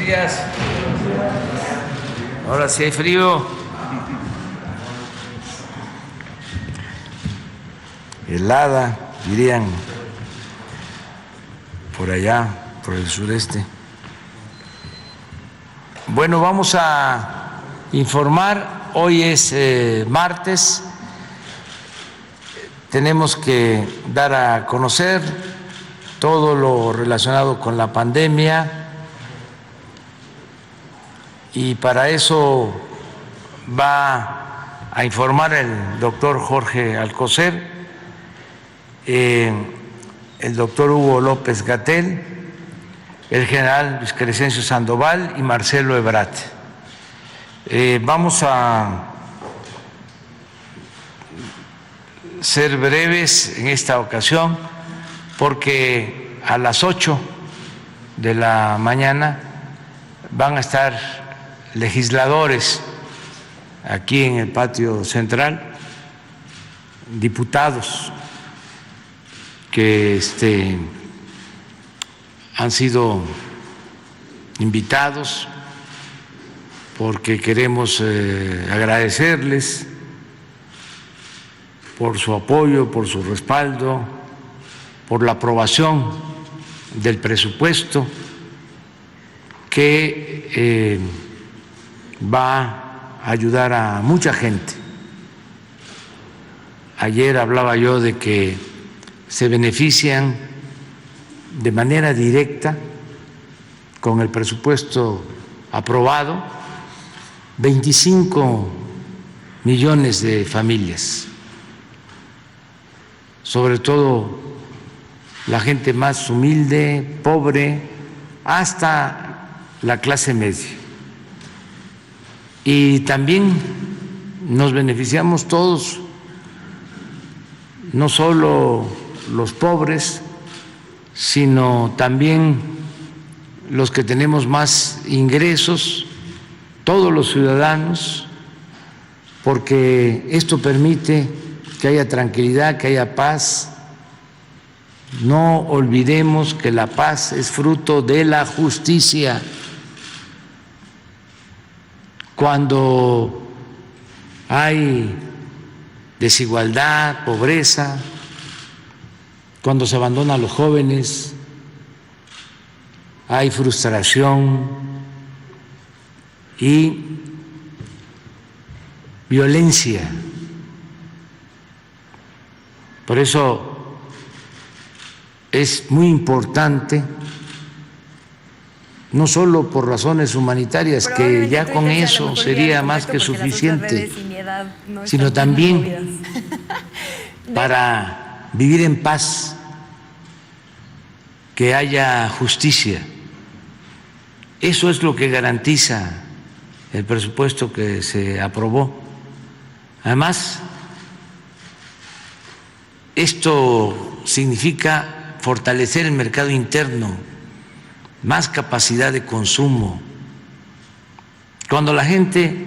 días. Ahora sí hay frío. Helada, dirían por allá, por el sureste. Bueno, vamos a informar. Hoy es martes. Tenemos que dar a conocer todo lo relacionado con la pandemia y para eso va a informar el doctor Jorge Alcocer, el doctor Hugo López-Gatell, el general Luis Crescencio Sandoval y Marcelo Ebrard. Vamos a ser breves en esta ocasión porque a las 8 de la mañana van a estar legisladores aquí en el patio central, diputados que han sido invitados porque queremos agradecerles por su apoyo, por su respaldo, por la aprobación del presupuesto que va a ayudar a mucha gente. Ayer hablaba yo de que se benefician de manera directa con el presupuesto aprobado 25 millones de familias, sobre todo la gente más humilde, pobre, hasta la clase media. Y también nos beneficiamos todos, no solo los pobres, sino también los que tenemos más ingresos, todos los ciudadanos, porque esto permite que haya tranquilidad, que haya paz. No olvidemos que la paz es fruto de la justicia. Cuando hay desigualdad, pobreza, cuando se abandonan a los jóvenes, hay frustración y violencia. Por eso es muy importante, no solo por razones humanitarias, que ya con eso sería más que suficiente, sino también para vivir en paz, que haya justicia. Eso es lo que garantiza el presupuesto que se aprobó. Además, esto significa fortalecer el mercado interno, más capacidad de consumo. Cuando la gente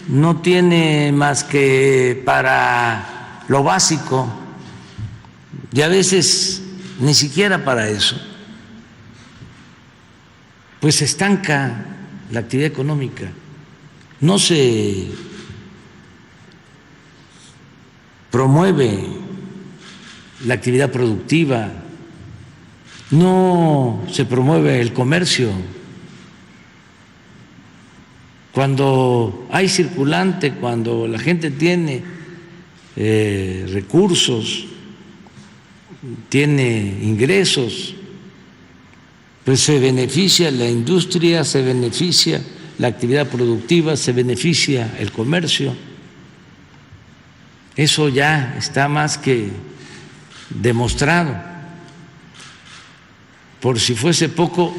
no tiene más que para lo básico, y a veces ni siquiera para eso, pues se estanca la actividad económica, no se promueve la actividad productiva, no se promueve el comercio. Cuando hay circulante, cuando la gente tiene recursos, tiene ingresos, pues se beneficia la industria, se beneficia la actividad productiva, se beneficia el comercio. Eso ya está más que demostrado. Por si fuese poco,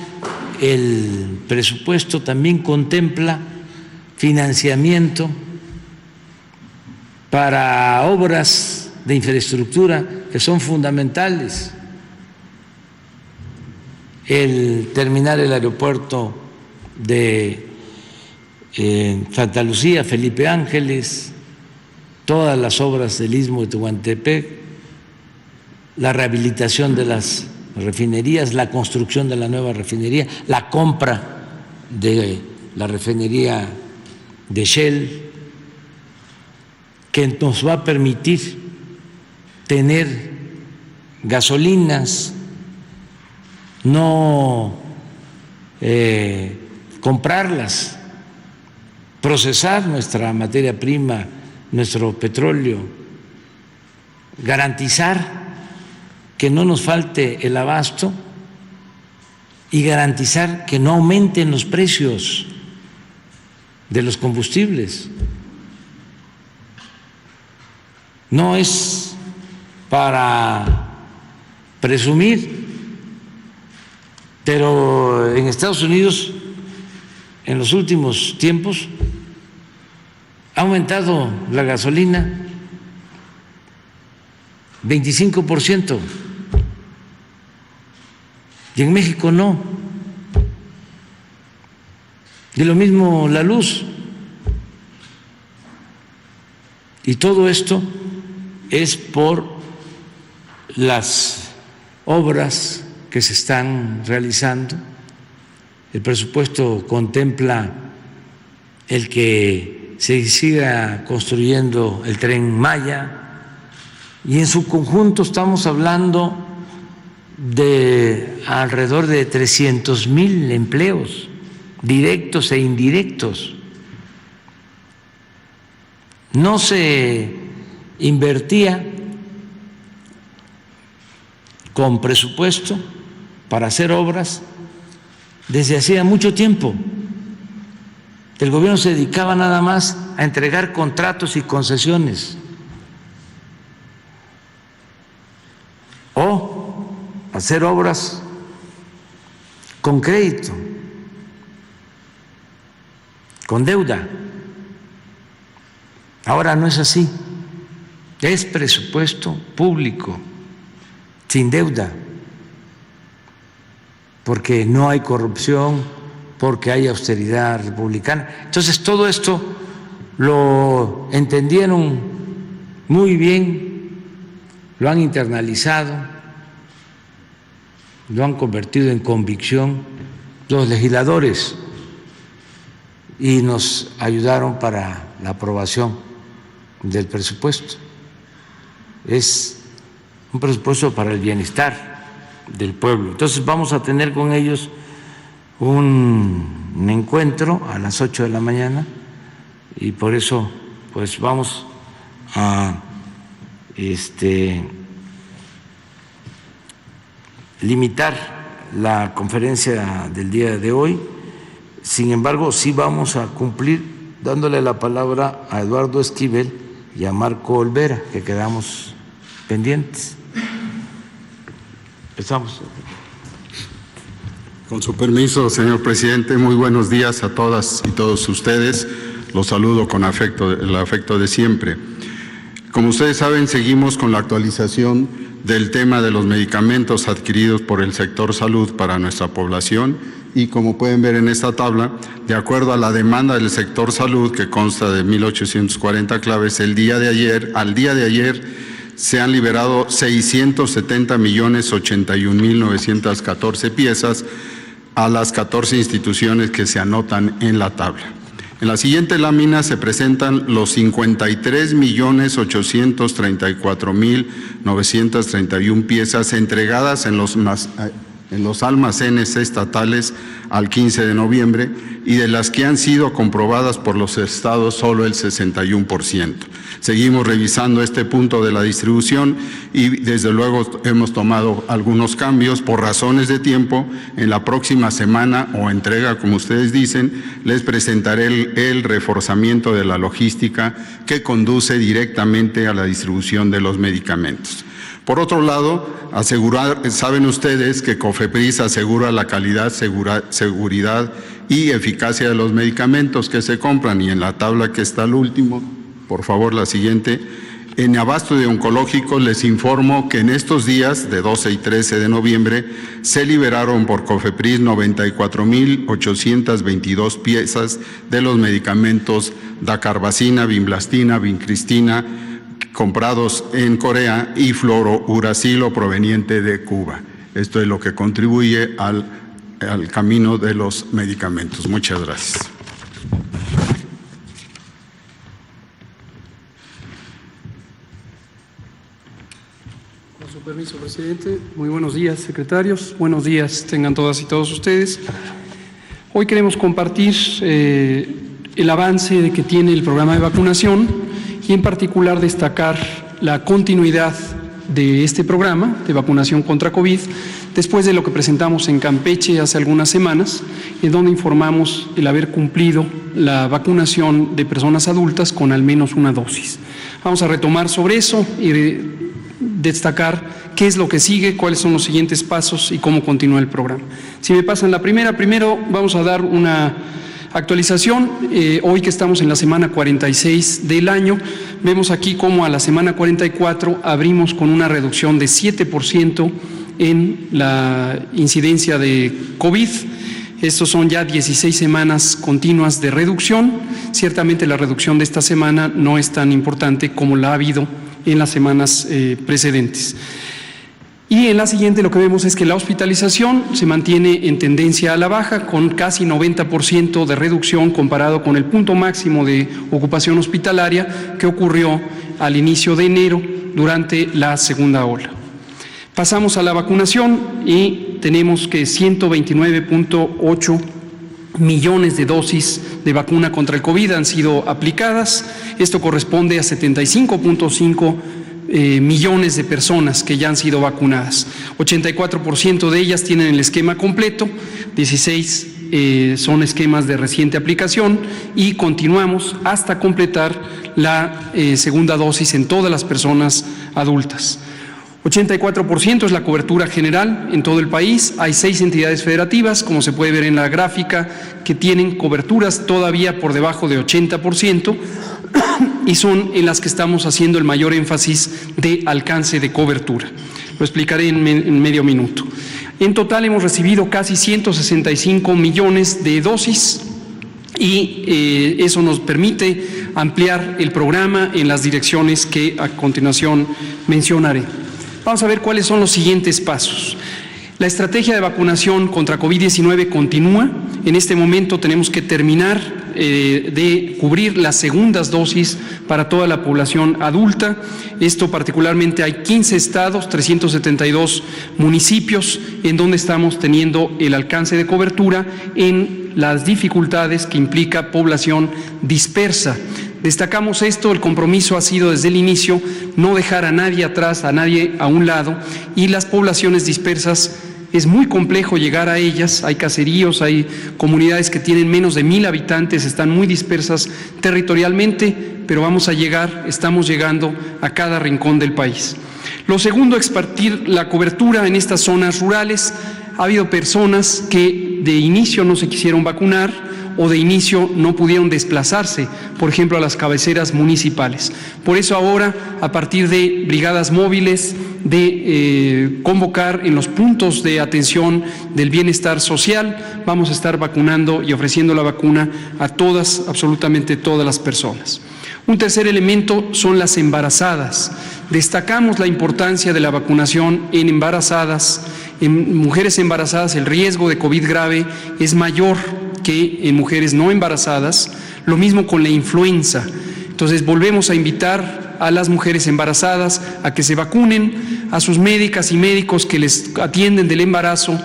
el presupuesto también contempla financiamiento para obras de infraestructura que son fundamentales. El terminar el aeropuerto de Santa Lucía, Felipe Ángeles, todas las obras del Istmo de Tehuantepec, la rehabilitación de las refinerías, la construcción de la nueva refinería, la compra de la refinería de Shell, que nos va a permitir tener gasolinas, no comprarlas, procesar nuestra materia prima, nuestro petróleo, garantizar que no nos falte el abasto y garantizar que no aumenten los precios de los combustibles. No es para presumir, pero en Estados Unidos en los últimos tiempos ha aumentado la gasolina 25%, y en México no. Y lo mismo la luz. Y todo esto es por las obras que se están realizando. El presupuesto contempla el que se siga construyendo el Tren Maya, y en su conjunto estamos hablando de alrededor de 300,000 empleos directos e indirectos. No se invertía con presupuesto para hacer obras desde hacía mucho tiempo. El gobierno se dedicaba nada más a entregar contratos y concesiones o hacer obras con crédito, con deuda. Ahora no es así, es presupuesto público, sin deuda, porque no hay corrupción, porque hay austeridad republicana. Entonces todo esto lo entendieron muy bien, lo han internalizado, lo han convertido en convicción los legisladores y nos ayudaron para la aprobación del presupuesto. Es un presupuesto para el bienestar del pueblo. Entonces vamos a tener con ellos un encuentro a las 8 de la mañana y por eso pues vamos a limitar la conferencia del día de hoy. Sin embargo, sí vamos a cumplir dándole la palabra a Eduardo Esquivel y a Marco Olvera, que quedamos pendientes. Empezamos. Con su permiso, señor presidente, muy buenos días a todas y todos ustedes. Los saludo con el afecto de siempre. Como ustedes saben, seguimos con la actualización del tema de los medicamentos adquiridos por el sector salud para nuestra población y como pueden ver en esta tabla, de acuerdo a la demanda del sector salud, que consta de 1,840 claves, al día de ayer se han liberado 670,081,914 piezas a las 14 instituciones que se anotan en la tabla. En la siguiente lámina se presentan los 53,834,931 piezas entregadas en los almacenes estatales al 15 de noviembre y de las que han sido comprobadas por los estados solo el 61%. Seguimos revisando este punto de la distribución y desde luego hemos tomado algunos cambios por razones de tiempo. En la próxima semana o entrega, como ustedes dicen, les presentaré el reforzamiento de la logística que conduce directamente a la distribución de los medicamentos. Por otro lado, saben ustedes que COFEPRIS asegura la calidad, seguridad y eficacia de los medicamentos que se compran, y en la tabla que está al último, por favor la siguiente, en abasto de oncológicos les informo que en estos días de 12 y 13 de noviembre se liberaron por COFEPRIS 94,822 piezas de los medicamentos dacarbazina, vinblastina, vincristina, comprados en Corea, y fluorouracilo proveniente de Cuba. Esto es lo que contribuye al al camino de los medicamentos. Muchas gracias. Con su permiso, presidente. Muy buenos días, secretarios. Buenos días tengan todas y todos ustedes. Hoy queremos compartir el avance que tiene el programa de vacunación y en particular destacar la continuidad de este programa de vacunación contra COVID después de lo que presentamos en Campeche hace algunas semanas, en donde informamos el haber cumplido la vacunación de personas adultas con al menos una dosis. Vamos a retomar sobre eso y destacar qué es lo que sigue, cuáles son los siguientes pasos y cómo continúa el programa. Si me pasan la primero vamos a dar una actualización. Hoy que estamos en la semana 46 del año, vemos aquí cómo a la semana 44 abrimos con una reducción de 7% en la incidencia de COVID. Estos son ya 16 semanas continuas de reducción. Ciertamente la reducción de esta semana no es tan importante como la ha habido en las semanas precedentes. Y en la siguiente lo que vemos es que la hospitalización se mantiene en tendencia a la baja, con casi 90% de reducción comparado con el punto máximo de ocupación hospitalaria que ocurrió al inicio de enero durante la segunda ola. Pasamos a la vacunación y tenemos que 129.8 millones de dosis de vacuna contra el COVID han sido aplicadas. Esto corresponde a 75.5 millones de personas que ya han sido vacunadas. 84% de ellas tienen el esquema completo, 16 son esquemas de reciente aplicación y continuamos hasta completar la segunda dosis en todas las personas adultas. 84% es la cobertura general en todo el país. Hay 6 entidades federativas, como se puede ver en la gráfica, que tienen coberturas todavía por debajo de 80% y son en las que estamos haciendo el mayor énfasis de alcance de cobertura. Lo explicaré en medio minuto. En total hemos recibido casi 165 millones de dosis y eso nos permite ampliar el programa en las direcciones que a continuación mencionaré. Vamos a ver cuáles son los siguientes pasos. La estrategia de vacunación contra COVID-19 continúa. En este momento tenemos que terminar de cubrir las segundas dosis para toda la población adulta. Esto particularmente hay 15 estados, 372 municipios en donde estamos teniendo el alcance de cobertura en las dificultades que implica población dispersa. Destacamos esto, el compromiso ha sido desde el inicio no dejar a nadie atrás, a nadie a un lado, y las poblaciones dispersas es muy complejo llegar a ellas. Hay caseríos, hay comunidades que tienen menos de 1,000 habitantes, están muy dispersas territorialmente, pero vamos a llegar, estamos llegando a cada rincón del país. Lo segundo, expandir la cobertura en estas zonas rurales. Ha habido personas que de inicio no se quisieron vacunar o de inicio no pudieron desplazarse, por ejemplo, a las cabeceras municipales. Por eso ahora, a partir de brigadas móviles, de convocar en los puntos de atención del bienestar social, vamos a estar vacunando y ofreciendo la vacuna a todas, absolutamente todas las personas. Un tercer elemento son las embarazadas. Destacamos la importancia de la vacunación en embarazadas. En mujeres embarazadas el riesgo de COVID grave es mayor que en mujeres no embarazadas, lo mismo con la influenza. Entonces volvemos a invitar a las mujeres embarazadas a que se vacunen, a sus médicas y médicos que les atienden del embarazo,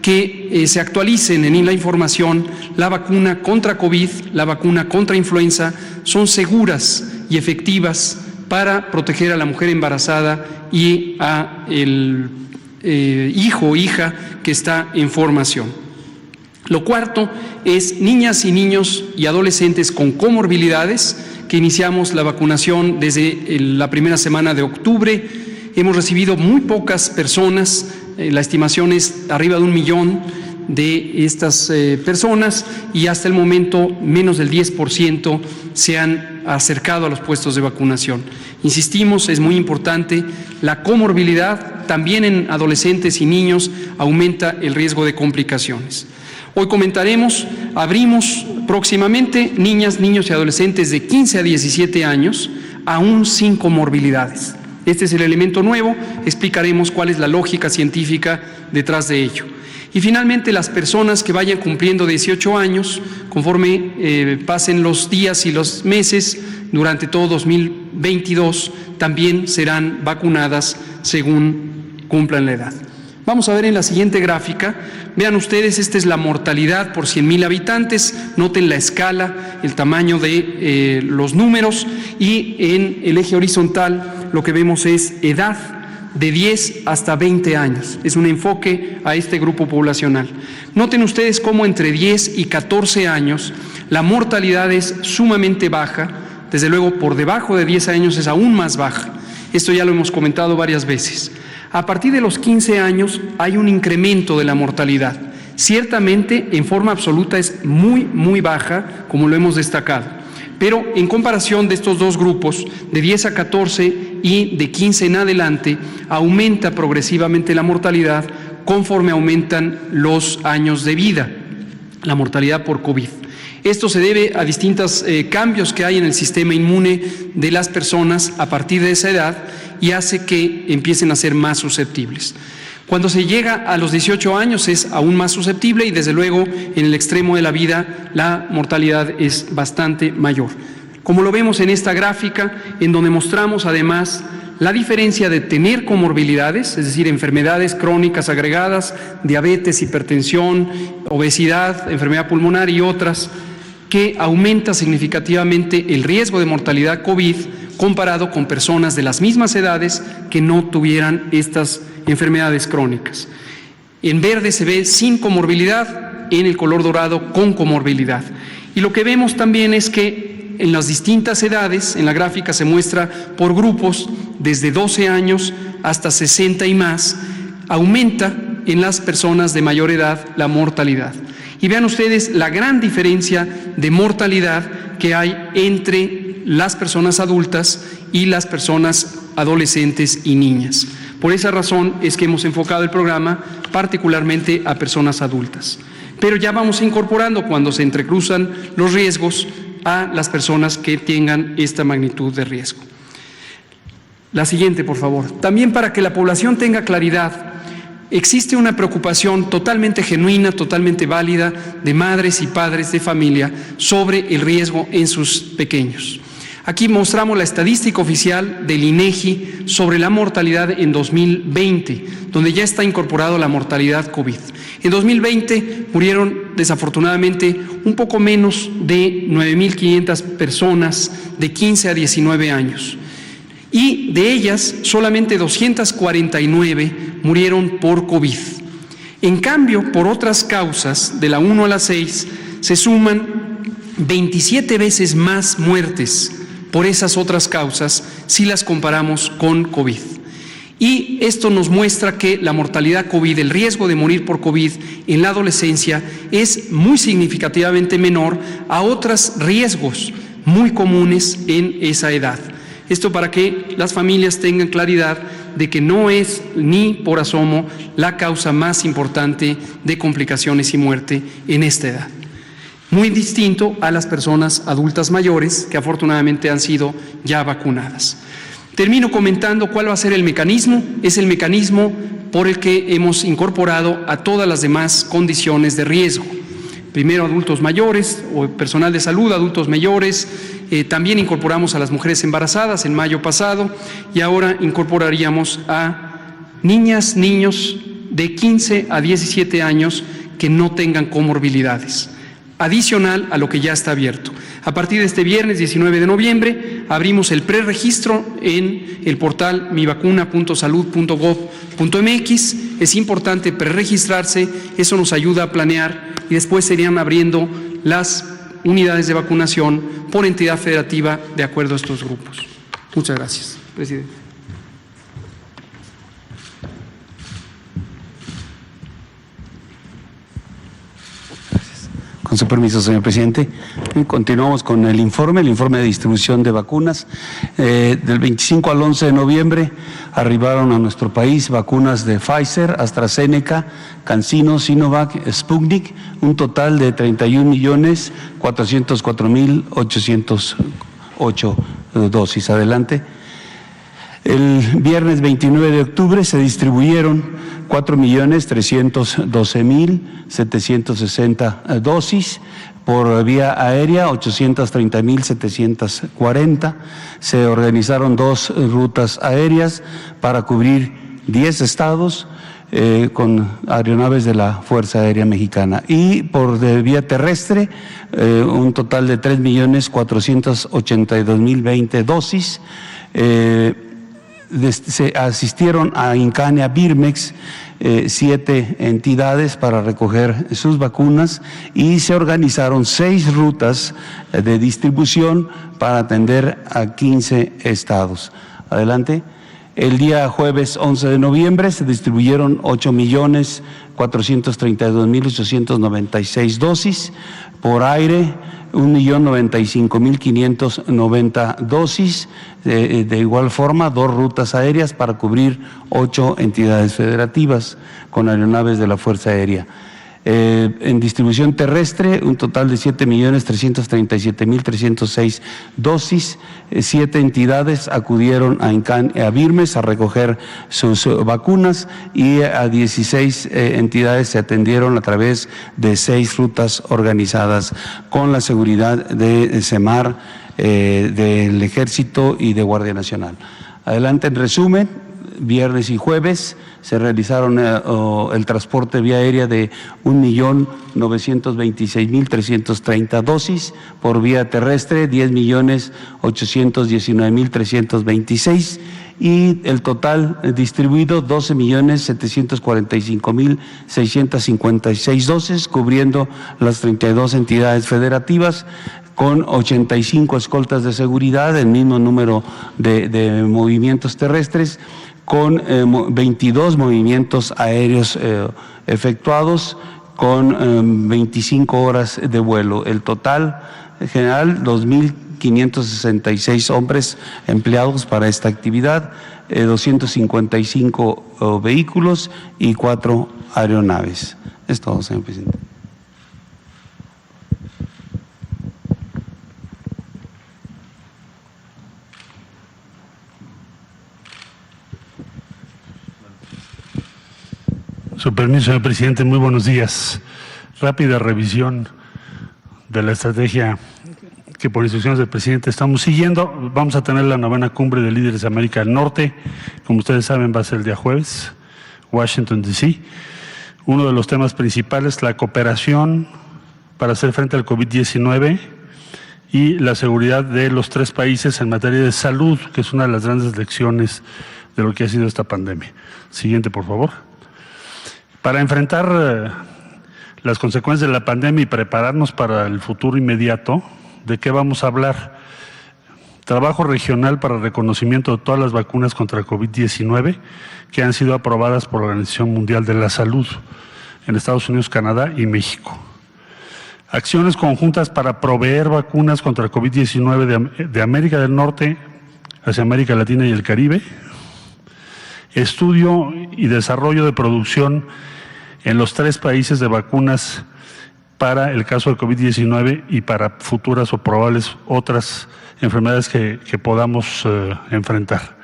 que se actualicen en la información. La vacuna contra COVID, la vacuna contra influenza son seguras y efectivas para proteger a la mujer embarazada y a el hijo o hija que está en formación. Lo cuarto es niñas y niños y adolescentes con comorbilidades, que iniciamos la vacunación desde la primera semana de octubre. Hemos recibido muy pocas personas, la estimación es arriba de 1 millón de estas personas y hasta el momento menos del 10% se han acercado a los puestos de vacunación. Insistimos, es muy importante, la comorbilidad también en adolescentes y niños aumenta el riesgo de complicaciones. Hoy comentaremos, abrimos próximamente niñas, niños y adolescentes de 15 a 17 años, aún sin comorbilidades. Este es el elemento nuevo, explicaremos cuál es la lógica científica detrás de ello. Y finalmente, las personas que vayan cumpliendo 18 años, conforme pasen los días y los meses, durante todo 2022, también serán vacunadas según cumplan la edad. Vamos a ver en la siguiente gráfica. Vean ustedes, esta es la mortalidad por 100,000 habitantes. Noten la escala, el tamaño de los números, y en el eje horizontal lo que vemos es edad de 10 hasta 20 años. Es un enfoque a este grupo poblacional. Noten ustedes cómo entre 10 y 14 años la mortalidad es sumamente baja. Desde luego, por debajo de 10 años es aún más baja. Esto ya lo hemos comentado varias veces. A partir de los 15 años hay un incremento de la mortalidad. Ciertamente, en forma absoluta es muy baja, como lo hemos destacado. Pero en comparación de estos dos grupos, de 10 a 14 y de 15 en adelante, aumenta progresivamente la mortalidad conforme aumentan los años de vida, la mortalidad por COVID. Esto se debe a distintos cambios que hay en el sistema inmune de las personas a partir de esa edad y hace que empiecen a ser más susceptibles. Cuando se llega a los 18 años es aún más susceptible y desde luego en el extremo de la vida la mortalidad es bastante mayor. Como lo vemos en esta gráfica, en donde mostramos además la diferencia de tener comorbilidades, es decir, enfermedades crónicas agregadas, diabetes, hipertensión, obesidad, enfermedad pulmonar y otras, que aumenta significativamente el riesgo de mortalidad COVID comparado con personas de las mismas edades que no tuvieran estas enfermedades crónicas. En verde se ve sin comorbilidad, en el color dorado con comorbilidad. Y lo que vemos también es que en las distintas edades, en la gráfica se muestra por grupos, desde 12 años hasta 60 y más, aumenta en las personas de mayor edad la mortalidad. Y vean ustedes la gran diferencia de mortalidad que hay entre las personas adultas y las personas adolescentes y niñas. Por esa razón es que hemos enfocado el programa particularmente a personas adultas. Pero ya vamos incorporando, cuando se entrecruzan los riesgos, a las personas que tengan esta magnitud de riesgo. La siguiente, por favor. También, para que la población tenga claridad, existe una preocupación totalmente genuina, totalmente válida de madres y padres de familia sobre el riesgo en sus pequeños. Aquí mostramos la estadística oficial del INEGI sobre la mortalidad en 2020, donde ya está incorporado la mortalidad COVID. En 2020 murieron desafortunadamente un poco menos de 9,500 personas de 15 a 19 años. Y de ellas, solamente 249 murieron por COVID. En cambio, por otras causas, de la 1 a la 6, se suman 27 veces más muertes por esas otras causas si las comparamos con COVID. Y esto nos muestra que la mortalidad COVID, el riesgo de morir por COVID en la adolescencia, es muy significativamente menor a otros riesgos muy comunes en esa edad. Esto para que las familias tengan claridad de que no es ni por asomo la causa más importante de complicaciones y muerte en esta edad. Muy distinto a las personas adultas mayores que afortunadamente han sido ya vacunadas. Termino comentando cuál va a ser el mecanismo. Es el mecanismo por el que hemos incorporado a todas las demás condiciones de riesgo. Primero, adultos mayores o personal de salud, adultos mayores. También incorporamos a las mujeres embarazadas en mayo pasado y ahora incorporaríamos a niñas, niños de 15 a 17 años que no tengan comorbilidades, adicional a lo que ya está abierto. A partir de este viernes 19 de noviembre abrimos el preregistro en el portal mivacuna.salud.gov.mx. Es importante preregistrarse, eso nos ayuda a planear y después serían abriendo las unidades de vacunación por entidad federativa de acuerdo a estos grupos. Muchas gracias, presidente. Con su permiso, señor presidente. Continuamos con el informe de distribución de vacunas. Del 25 al 11 de noviembre arribaron a nuestro país vacunas de Pfizer, AstraZeneca, CanSino, Sinovac, Sputnik, un total de 31.404.808 dosis. Adelante. El viernes 29 de octubre se distribuyeron 4.312.760 dosis. Por vía aérea, 830.740. Se organizaron 2 rutas aéreas para cubrir 10 estados con aeronaves de la Fuerza Aérea Mexicana. Y por vía terrestre, un total de 3.482.020 dosis. Se asistieron a Incania Birmex 7 entidades para recoger sus vacunas y se organizaron 6 rutas de distribución para atender a 15 estados. Adelante. El día jueves 11 de noviembre se distribuyeron 8.432.896 dosis, por aire 1.095.590 dosis, de igual forma 2 rutas aéreas para cubrir 8 entidades federativas con aeronaves de la Fuerza Aérea. En distribución terrestre, un total de 7.337.306 dosis. 7 entidades acudieron a Birmes a recoger sus vacunas y a 16 entidades se atendieron a través de 6 rutas organizadas con la seguridad de SEMAR, del Ejército y de Guardia Nacional. Adelante, en resumen, viernes y jueves se realizaron el transporte vía aérea de 1.926.330 dosis, por vía terrestre 10.819.326 y el total distribuido 12.745.656 dosis, cubriendo las 32 entidades federativas, con 85 escoltas de seguridad, el mismo número de movimientos terrestres, con 22 movimientos aéreos efectuados, con 25 horas de vuelo. El total general, 2.566 hombres empleados para esta actividad, 255 vehículos y 4 aeronaves. Es todo, señor presidente. Su permiso, señor presidente, muy buenos días. Rápida revisión de la estrategia que por instrucciones del presidente estamos siguiendo. Vamos a tener la 9ª Cumbre de Líderes de América del Norte. Como ustedes saben, va a ser el día jueves, Washington, D.C. Uno de los temas principales, la cooperación para hacer frente al COVID-19 y la seguridad de los 3 países en materia de salud, que es una de las grandes lecciones de lo que ha sido esta pandemia. Siguiente, por favor. Para enfrentar las consecuencias de la pandemia y prepararnos para el futuro inmediato, ¿de qué vamos a hablar? Trabajo regional para reconocimiento de todas las vacunas contra el COVID-19 que han sido aprobadas por la Organización Mundial de la Salud en Estados Unidos, Canadá y México. Acciones conjuntas para proveer vacunas contra el COVID-19 de América del Norte hacia América Latina y el Caribe. Estudio y desarrollo de producción en los 3 países de vacunas para el caso del COVID-19 y para futuras o probables otras enfermedades que podamos enfrentar.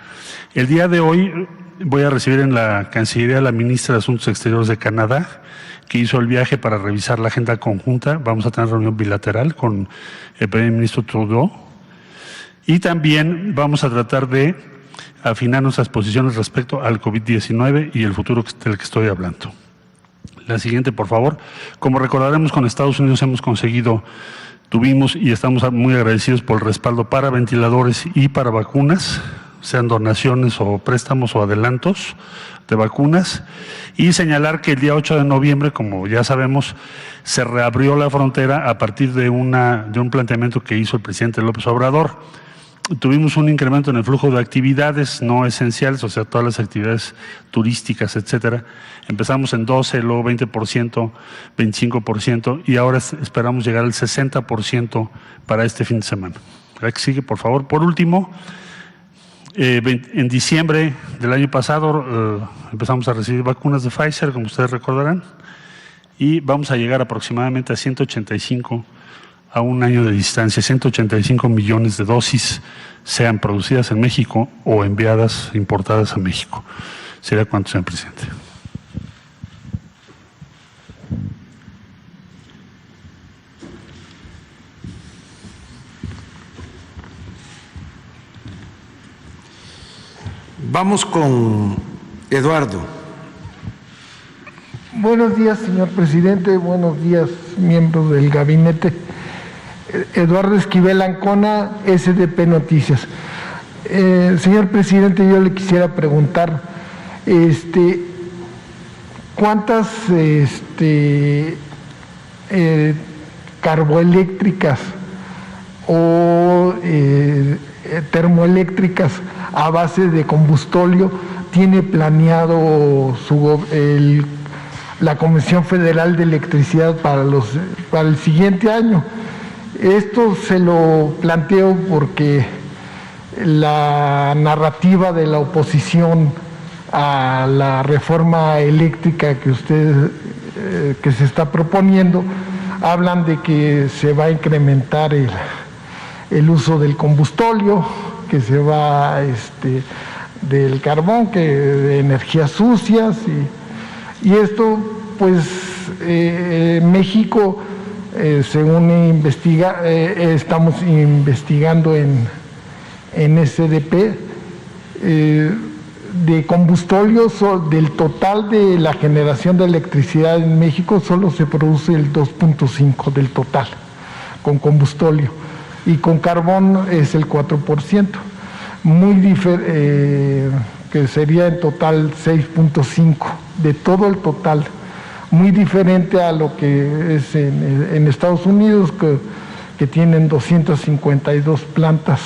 El día de hoy voy a recibir en la Cancillería a la ministra de Asuntos Exteriores de Canadá, que hizo el viaje para revisar la agenda conjunta. Vamos a tener reunión bilateral con el primer ministro Trudeau y también vamos a tratar de afinar nuestras posiciones respecto al COVID-19 y el futuro del que estoy hablando. La siguiente, por favor. Como recordaremos, con Estados Unidos tuvimos y estamos muy agradecidos por el respaldo para ventiladores y para vacunas, sean donaciones o préstamos o adelantos de vacunas, y señalar que el día 8 de noviembre, como ya sabemos, se reabrió la frontera a partir de un planteamiento que hizo el presidente López Obrador. Tuvimos un incremento en el flujo de actividades no esenciales, o sea, todas las actividades turísticas, etcétera. Empezamos en 12, luego 20%, 25%, y ahora esperamos llegar al 60% para este fin de semana. La que sigue, por favor. Por último, en diciembre del año pasado empezamos a recibir vacunas de Pfizer, como ustedes recordarán, y vamos a llegar aproximadamente a 185 a un año de distancia, 185 millones de dosis, sean producidas en México o enviadas, importadas a México. ¿Sería cuánto, señor presidente? Vamos con Eduardo. Buenos días, señor presidente. Buenos días, miembros del gabinete. Eduardo Esquivel Ancona, SDP Noticias. Señor presidente, yo le quisiera preguntar, ¿cuántas carboeléctricas o termoeléctricas a base de combustóleo tiene planeado la Comisión Federal de Electricidad para el siguiente año? Esto se lo planteo porque la narrativa de la oposición a la reforma eléctrica que se está proponiendo, hablan de que se va a incrementar el uso del combustóleo, que se va del carbón, de energías sucias, y esto pues México, según estamos investigando en SDP, de combustóleo, del total de la generación de electricidad en México, solo se produce el 2.5% del total con combustóleo, y con carbón es el 4%, que sería en total 6.5% de todo el total, muy diferente a lo que es en Estados Unidos, que tienen 252 plantas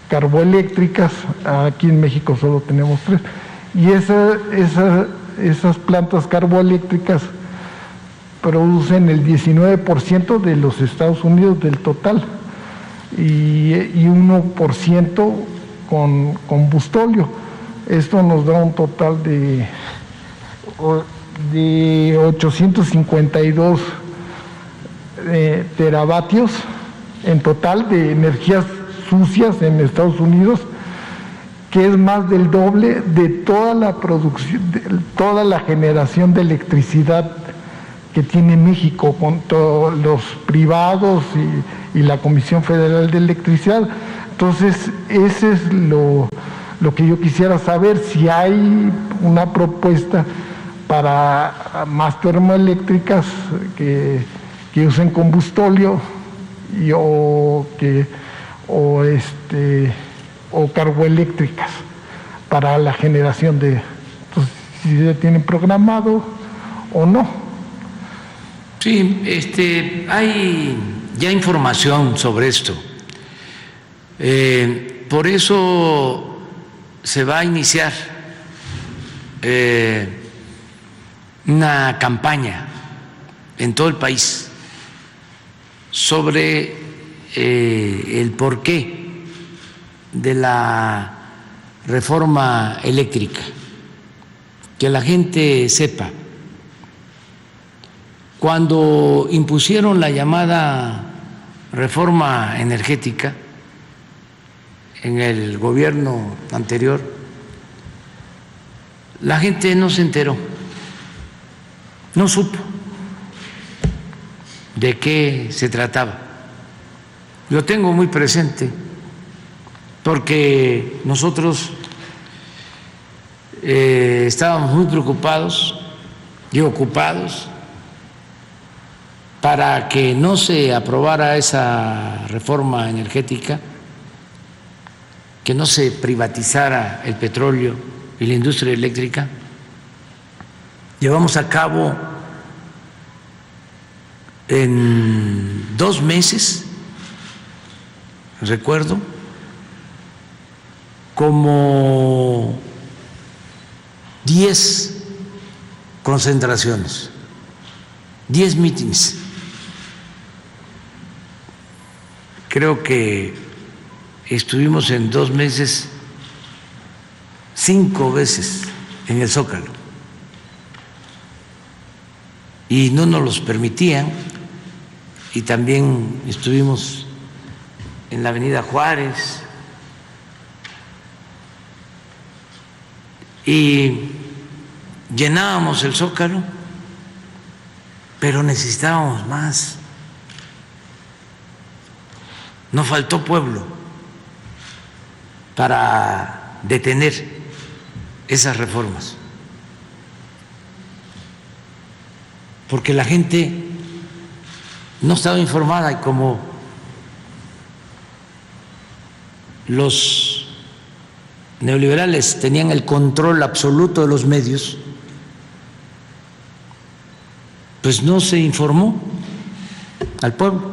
carboeléctricas. Aquí en México solo tenemos 3, y esas plantas carboeléctricas producen el 19% de los Estados Unidos del total, y 1% con combustóleo. Esto nos da un total de 852 teravatios en total de energías sucias en Estados Unidos, que es más del doble de toda la producción, de toda la generación de electricidad que tiene México, con todos los privados y la Comisión Federal de Electricidad. Entonces, ese es lo que yo quisiera saber, si hay una propuesta para más termoeléctricas que usen combustóleo o carboeléctricas para la generación de, entonces, si se tienen programado o no. Sí, hay ya información sobre esto. Por eso se va a iniciar una campaña en todo el país sobre el porqué de la reforma eléctrica, que la gente sepa. Cuando impusieron la llamada reforma energética en el gobierno anterior, la gente no se enteró, no supo de qué se trataba. Lo tengo muy presente porque nosotros estábamos muy preocupados y ocupados para que no se aprobara esa reforma energética, que no se privatizara el petróleo y la industria eléctrica. Llevamos a cabo en 2 meses, recuerdo, como 10 concentraciones, 10 mítines. Creo que estuvimos en 2 meses 5 veces en el Zócalo y no nos los permitían, y también estuvimos en la Avenida Juárez y llenábamos el Zócalo, pero necesitábamos más. No faltó pueblo para detener esas reformas, porque la gente no estaba informada y como los neoliberales tenían el control absoluto de los medios, pues no se informó al pueblo.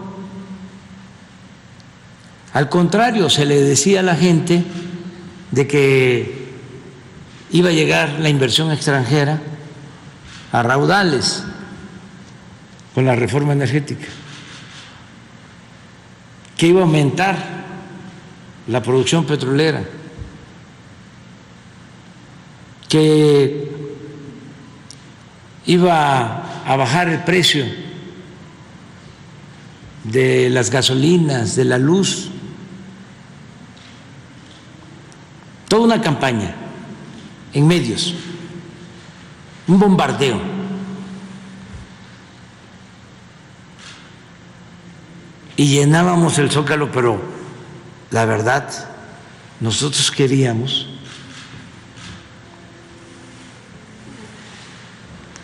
Al contrario, se le decía a la gente de que iba a llegar la inversión extranjera a raudales con la reforma energética, que iba a aumentar la producción petrolera, que iba a bajar el precio de las gasolinas, de la luz. Toda una campaña en medios, un bombardeo. Y llenábamos el Zócalo, pero la verdad, nosotros queríamos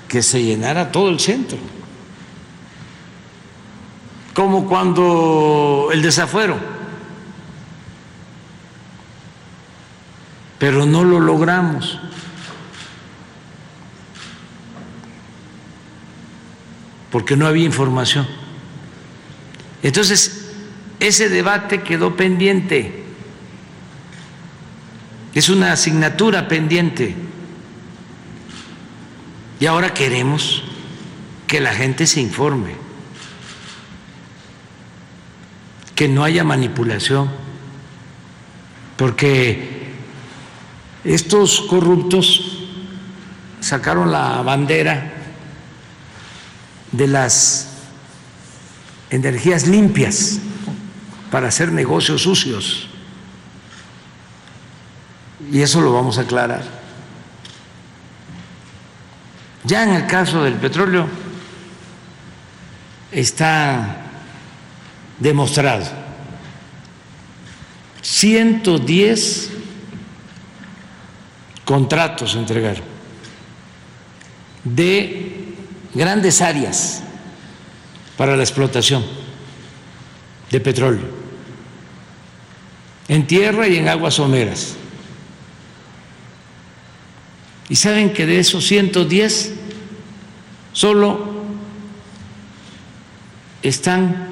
que se llenara todo el centro, como cuando el desafuero, pero no lo logramos. Porque no había información. Entonces, ese debate quedó pendiente, es una asignatura pendiente. Y ahora queremos que la gente se informe, que no haya manipulación, porque estos corruptos sacaron la bandera de las energías limpias para hacer negocios sucios, y eso lo vamos a aclarar. Ya en el caso del petróleo está demostrado, 110 contratos se entregaron de grandes áreas para la explotación de petróleo, en tierra y en aguas someras. Y saben que de esos 110, solo están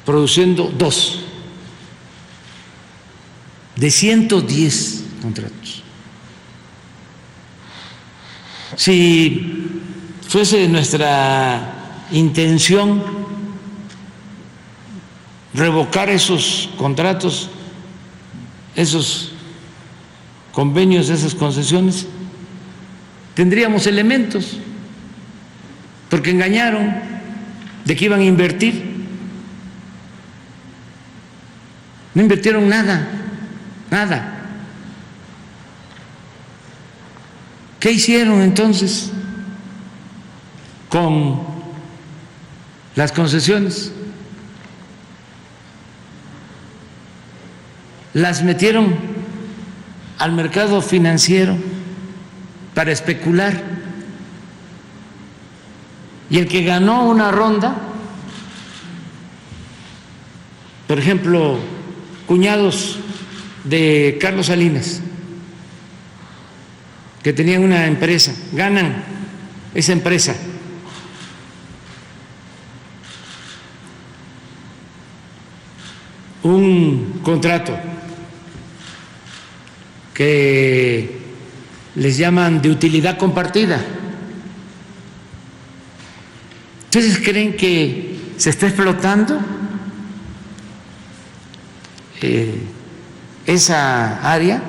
produciendo 2 de 110 contratos. Si fuese nuestra intención revocar esos contratos, esos convenios, esas concesiones, tendríamos elementos, porque engañaron de que iban a invertir. No invirtieron nada, nada. ¿Qué hicieron entonces con las concesiones? Las metieron al mercado financiero para especular, y el que ganó una ronda, por ejemplo, cuñados de Carlos Salinas, que tenían una empresa, ganan esa empresa un contrato que les llaman de utilidad compartida. ¿Ustedes creen que se está explotando esa área,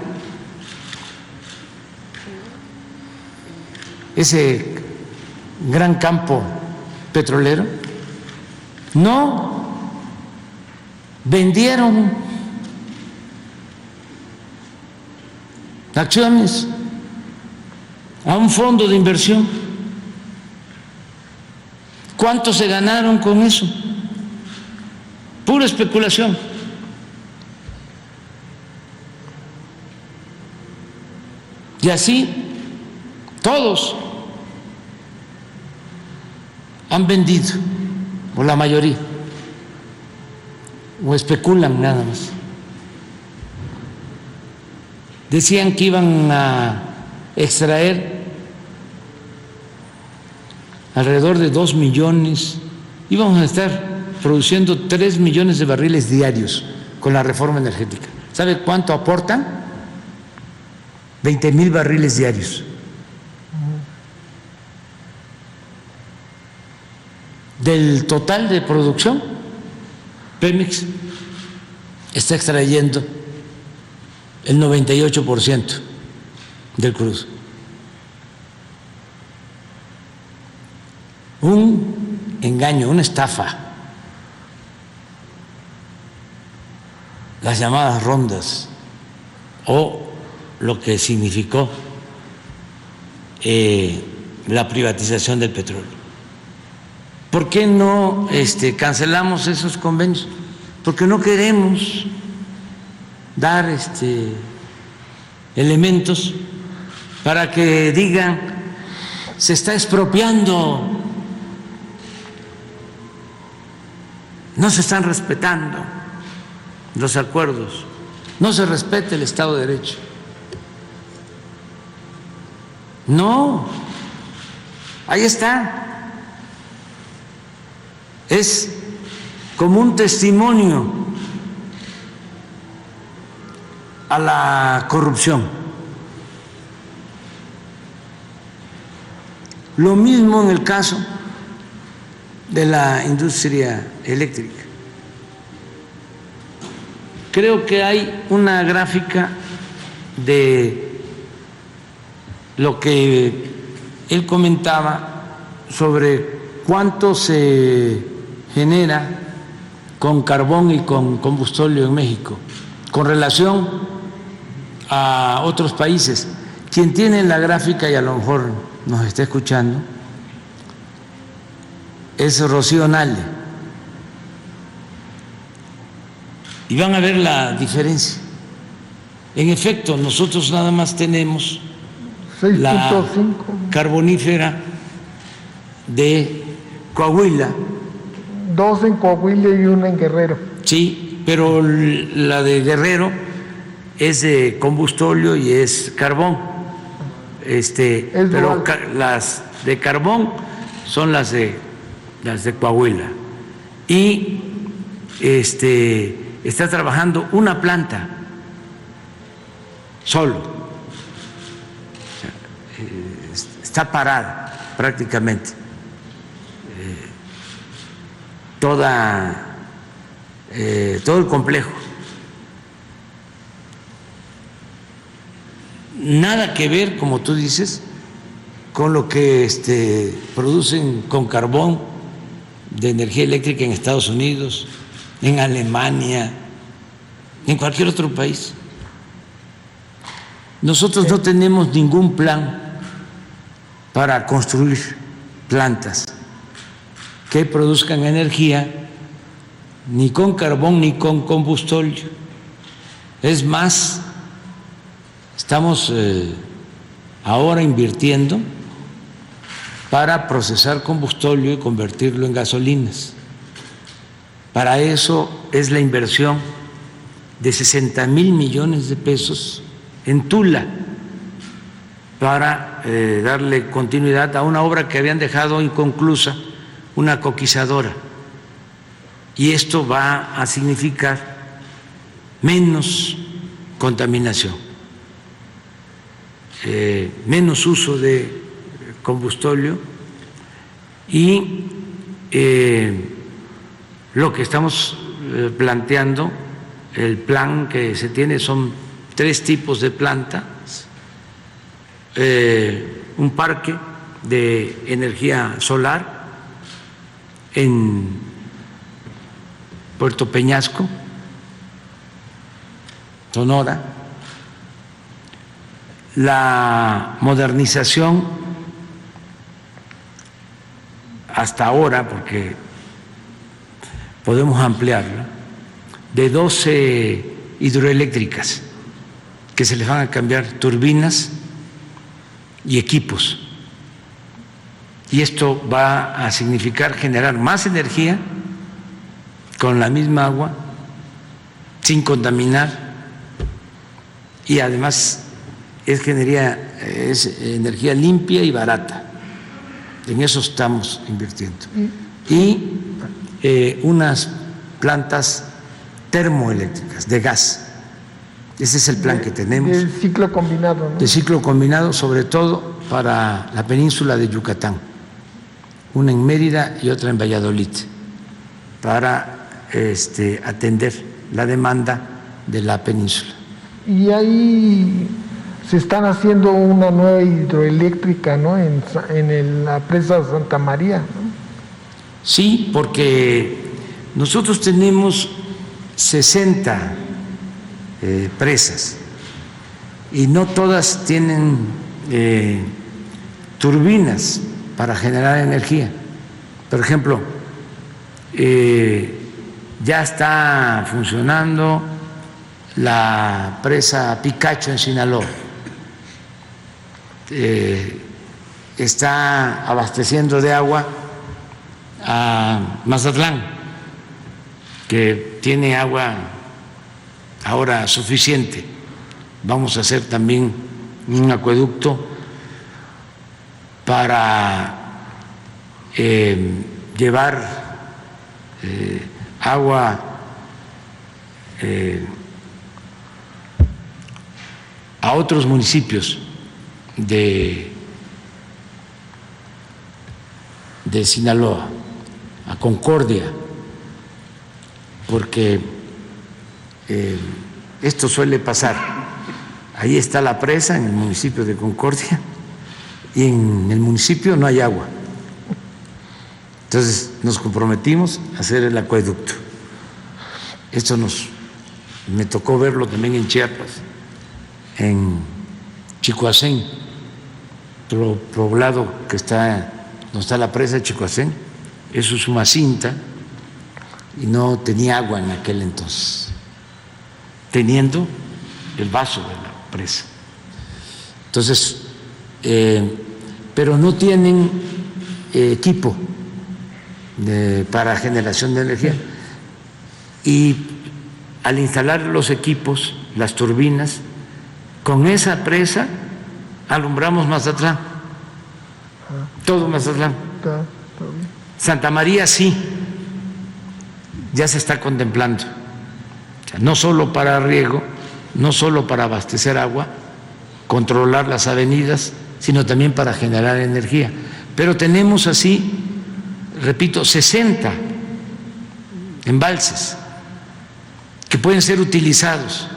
ese gran campo petrolero? No, vendieron acciones a un fondo de inversión. ¿Cuánto se ganaron con eso? Pura especulación. Y así todos han vendido, o la mayoría, o especulan nada más. Decían que iban a extraer alrededor de 2 millones, íbamos a estar produciendo 3 millones de barriles diarios con la reforma energética. ¿Sabe cuánto aportan? 20,000 barriles diarios. Del total de producción, Pemex está extrayendo el 98% del crudo. Un engaño, una estafa. Las llamadas rondas o lo que significó la privatización del petróleo. ¿Por qué no cancelamos esos convenios? Porque no queremos dar elementos para que digan se está expropiando, no se están respetando los acuerdos, no se respeta el Estado de Derecho. No, ahí está. Es como un testimonio a la corrupción. Lo mismo en el caso de la industria eléctrica. Creo que hay una gráfica de lo que él comentaba sobre cuánto se genera con carbón y con combustóleo en México con relación a otros países. Quien tiene la gráfica y a lo mejor nos está escuchando es Rocío Nale, y van a ver la diferencia. En efecto, nosotros nada más tenemos 6.5. la carbonífera de Coahuila. 2 en Coahuila y 1 en Guerrero. Sí, pero la de Guerrero es de combustóleo y es carbón. Pero las de carbón son las de Coahuila. Y está trabajando una planta solo. Está parada prácticamente. Todo el complejo. Nada que ver, como tú dices, con lo que producen con carbón de energía eléctrica en Estados Unidos, en Alemania, en cualquier otro país. Nosotros no tenemos ningún plan para construir plantas que produzcan energía ni con carbón ni con combustóleo. Es más, estamos ahora invirtiendo para procesar combustóleo y convertirlo en gasolinas. Para eso es la inversión de 60,000 millones de pesos en Tula, para darle continuidad a una obra que habían dejado inconclusa, una coquizadora. Y esto va a significar menos contaminación, menos uso de combustóleo, y lo que estamos planteando, el plan que se tiene, son 3 tipos de plantas: un parque de energía solar en Puerto Peñasco, Sonora, la modernización hasta ahora, porque podemos ampliarla, de 12 hidroeléctricas que se les van a cambiar turbinas y equipos. Y esto va a significar generar más energía con la misma agua, sin contaminar, y además es energía limpia y barata. En eso estamos invirtiendo. Y unas plantas termoeléctricas de gas. Ese es el plan que tenemos. De ciclo combinado, ¿no? De ciclo combinado, sobre todo para la península de Yucatán. Una en Mérida y otra en Valladolid, para atender la demanda de la península. Y ahí se están haciendo una nueva hidroeléctrica, ¿no? En la presa Santa María, ¿no? Sí, porque nosotros tenemos 60 presas y no todas tienen turbinas para generar energía. Por ejemplo, ya está funcionando la presa Picacho en Sinaloa. Está abasteciendo de agua a Mazatlán, que tiene agua ahora suficiente. Vamos a hacer también un acueducto para llevar agua a otros municipios de Sinaloa, a Concordia, porque esto suele pasar. Ahí está la presa en el municipio de Concordia y en el municipio no hay agua. Entonces nos comprometimos a hacer el acueducto. Esto me tocó verlo también en Chiapas, en Chicoacén, poblado que está donde está la presa de Chicoacén. Eso es Umacinta y no tenía agua en aquel entonces, teniendo el vaso de la presa. Entonces, pero no tienen equipo para generación de energía, y al instalar los equipos, las turbinas, con esa presa alumbramos Mazatlán, todo Mazatlán. Está bien. Santa María sí, ya se está contemplando, o sea, no solo para riego, no solo para abastecer agua, controlar las avenidas, sino también para generar energía. Pero tenemos así, repito, 60 embalses que pueden ser utilizados.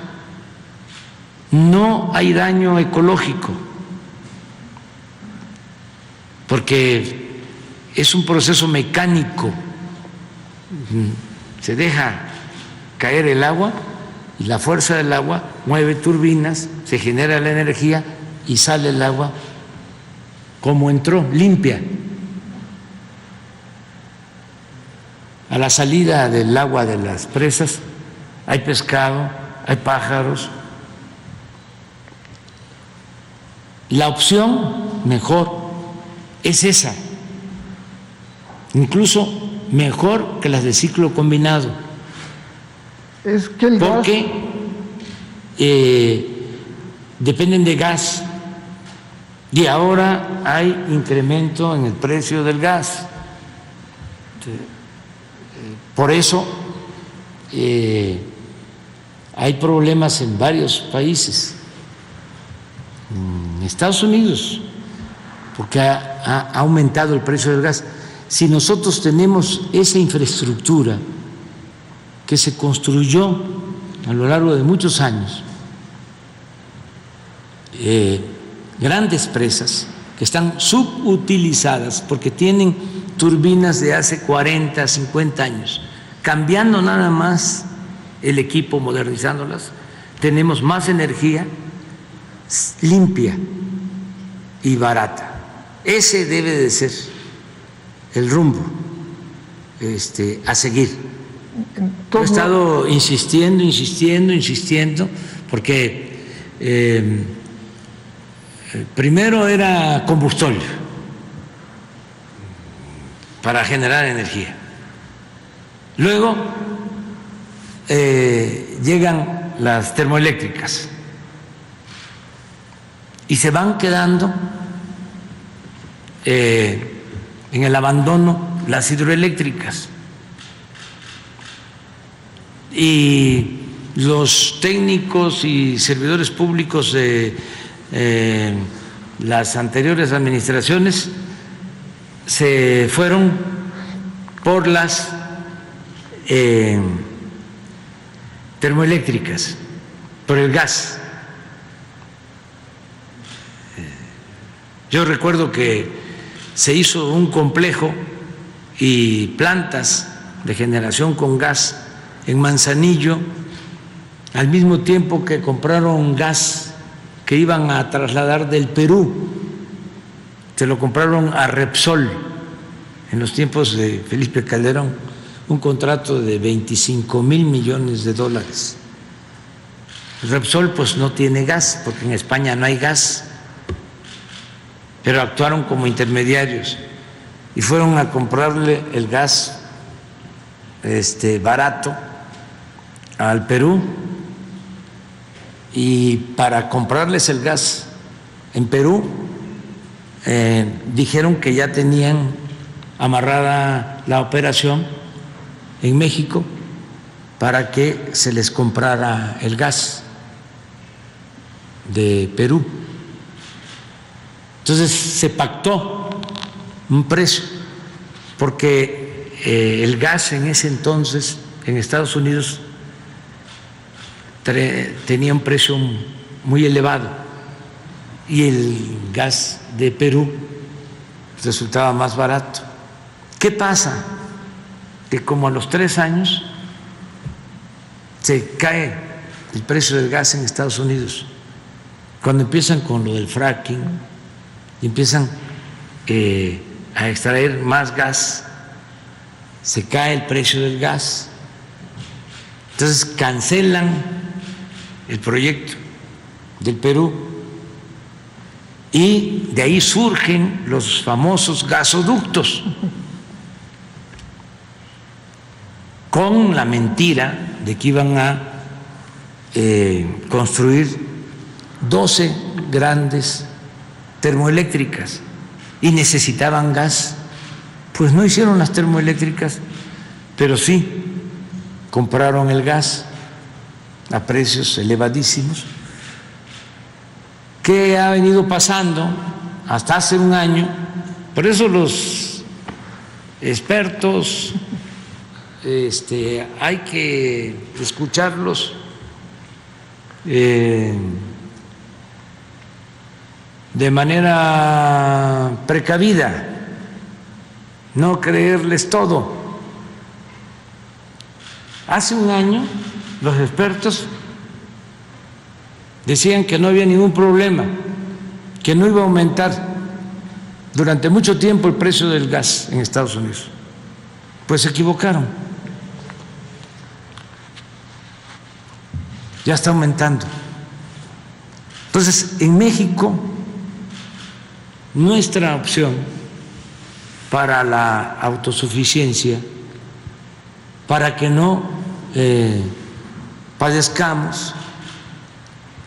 No hay daño ecológico, porque es un proceso mecánico. Se deja caer el agua y la fuerza del agua mueve turbinas, se genera la energía y sale el agua como entró, limpia. A la salida del agua de las presas hay pescado, hay pájaros. La opción mejor es esa, incluso mejor que las de ciclo combinado, Es que el gas, porque dependen de gas y ahora hay incremento en el precio del gas. Por eso hay problemas en varios países, en Estados Unidos, porque ha aumentado el precio del gas. Si nosotros tenemos esa infraestructura que se construyó a lo largo de muchos años, grandes presas que están subutilizadas porque tienen turbinas de hace 40, 50 años, cambiando nada más el equipo, modernizándolas, tenemos más energía limpia y barata. Ese debe de ser el rumbo a seguir. He estado insistiendo, porque primero era combustóleo para generar energía. Luego llegan las termoeléctricas y se van quedando en el abandono las hidroeléctricas. Y los técnicos y servidores públicos de las anteriores administraciones se fueron por las termoeléctricas, por el gas. Yo recuerdo que se hizo un complejo y plantas de generación con gas en Manzanillo, al mismo tiempo que compraron gas que iban a trasladar del Perú. Se lo compraron a Repsol en los tiempos de Felipe Calderón, un contrato de $25,000 millones. Repsol pues no tiene gas, porque en España no hay gas, pero actuaron como intermediarios y fueron a comprarle el gas barato al Perú, y para comprarles el gas en Perú dijeron que ya tenían amarrada la operación en México para que se les comprara el gas de Perú. Entonces se pactó un precio, porque el gas en ese entonces en Estados Unidos tenía un precio muy elevado y el gas de Perú resultaba más barato. ¿Qué pasa? Que como a los 3 años se cae el precio del gas en Estados Unidos, cuando empiezan con lo del fracking y empiezan a extraer más gas, se cae el precio del gas. Entonces cancelan el proyecto del Perú y de ahí surgen los famosos gasoductos, con la mentira de que iban a construir 12 grandes termoeléctricas y necesitaban gas. Pues no hicieron las termoeléctricas, pero sí compraron el gas a precios elevadísimos. ¿Qué ha venido pasando hasta hace un año? Por eso los expertos hay que escucharlos de manera precavida, no creerles todo. Hace un año los expertos decían que no había ningún problema, que no iba a aumentar durante mucho tiempo el precio del gas en Estados Unidos. Pues se equivocaron. Ya está aumentando. Entonces, en México, nuestra opción para la autosuficiencia, para que no padezcamos,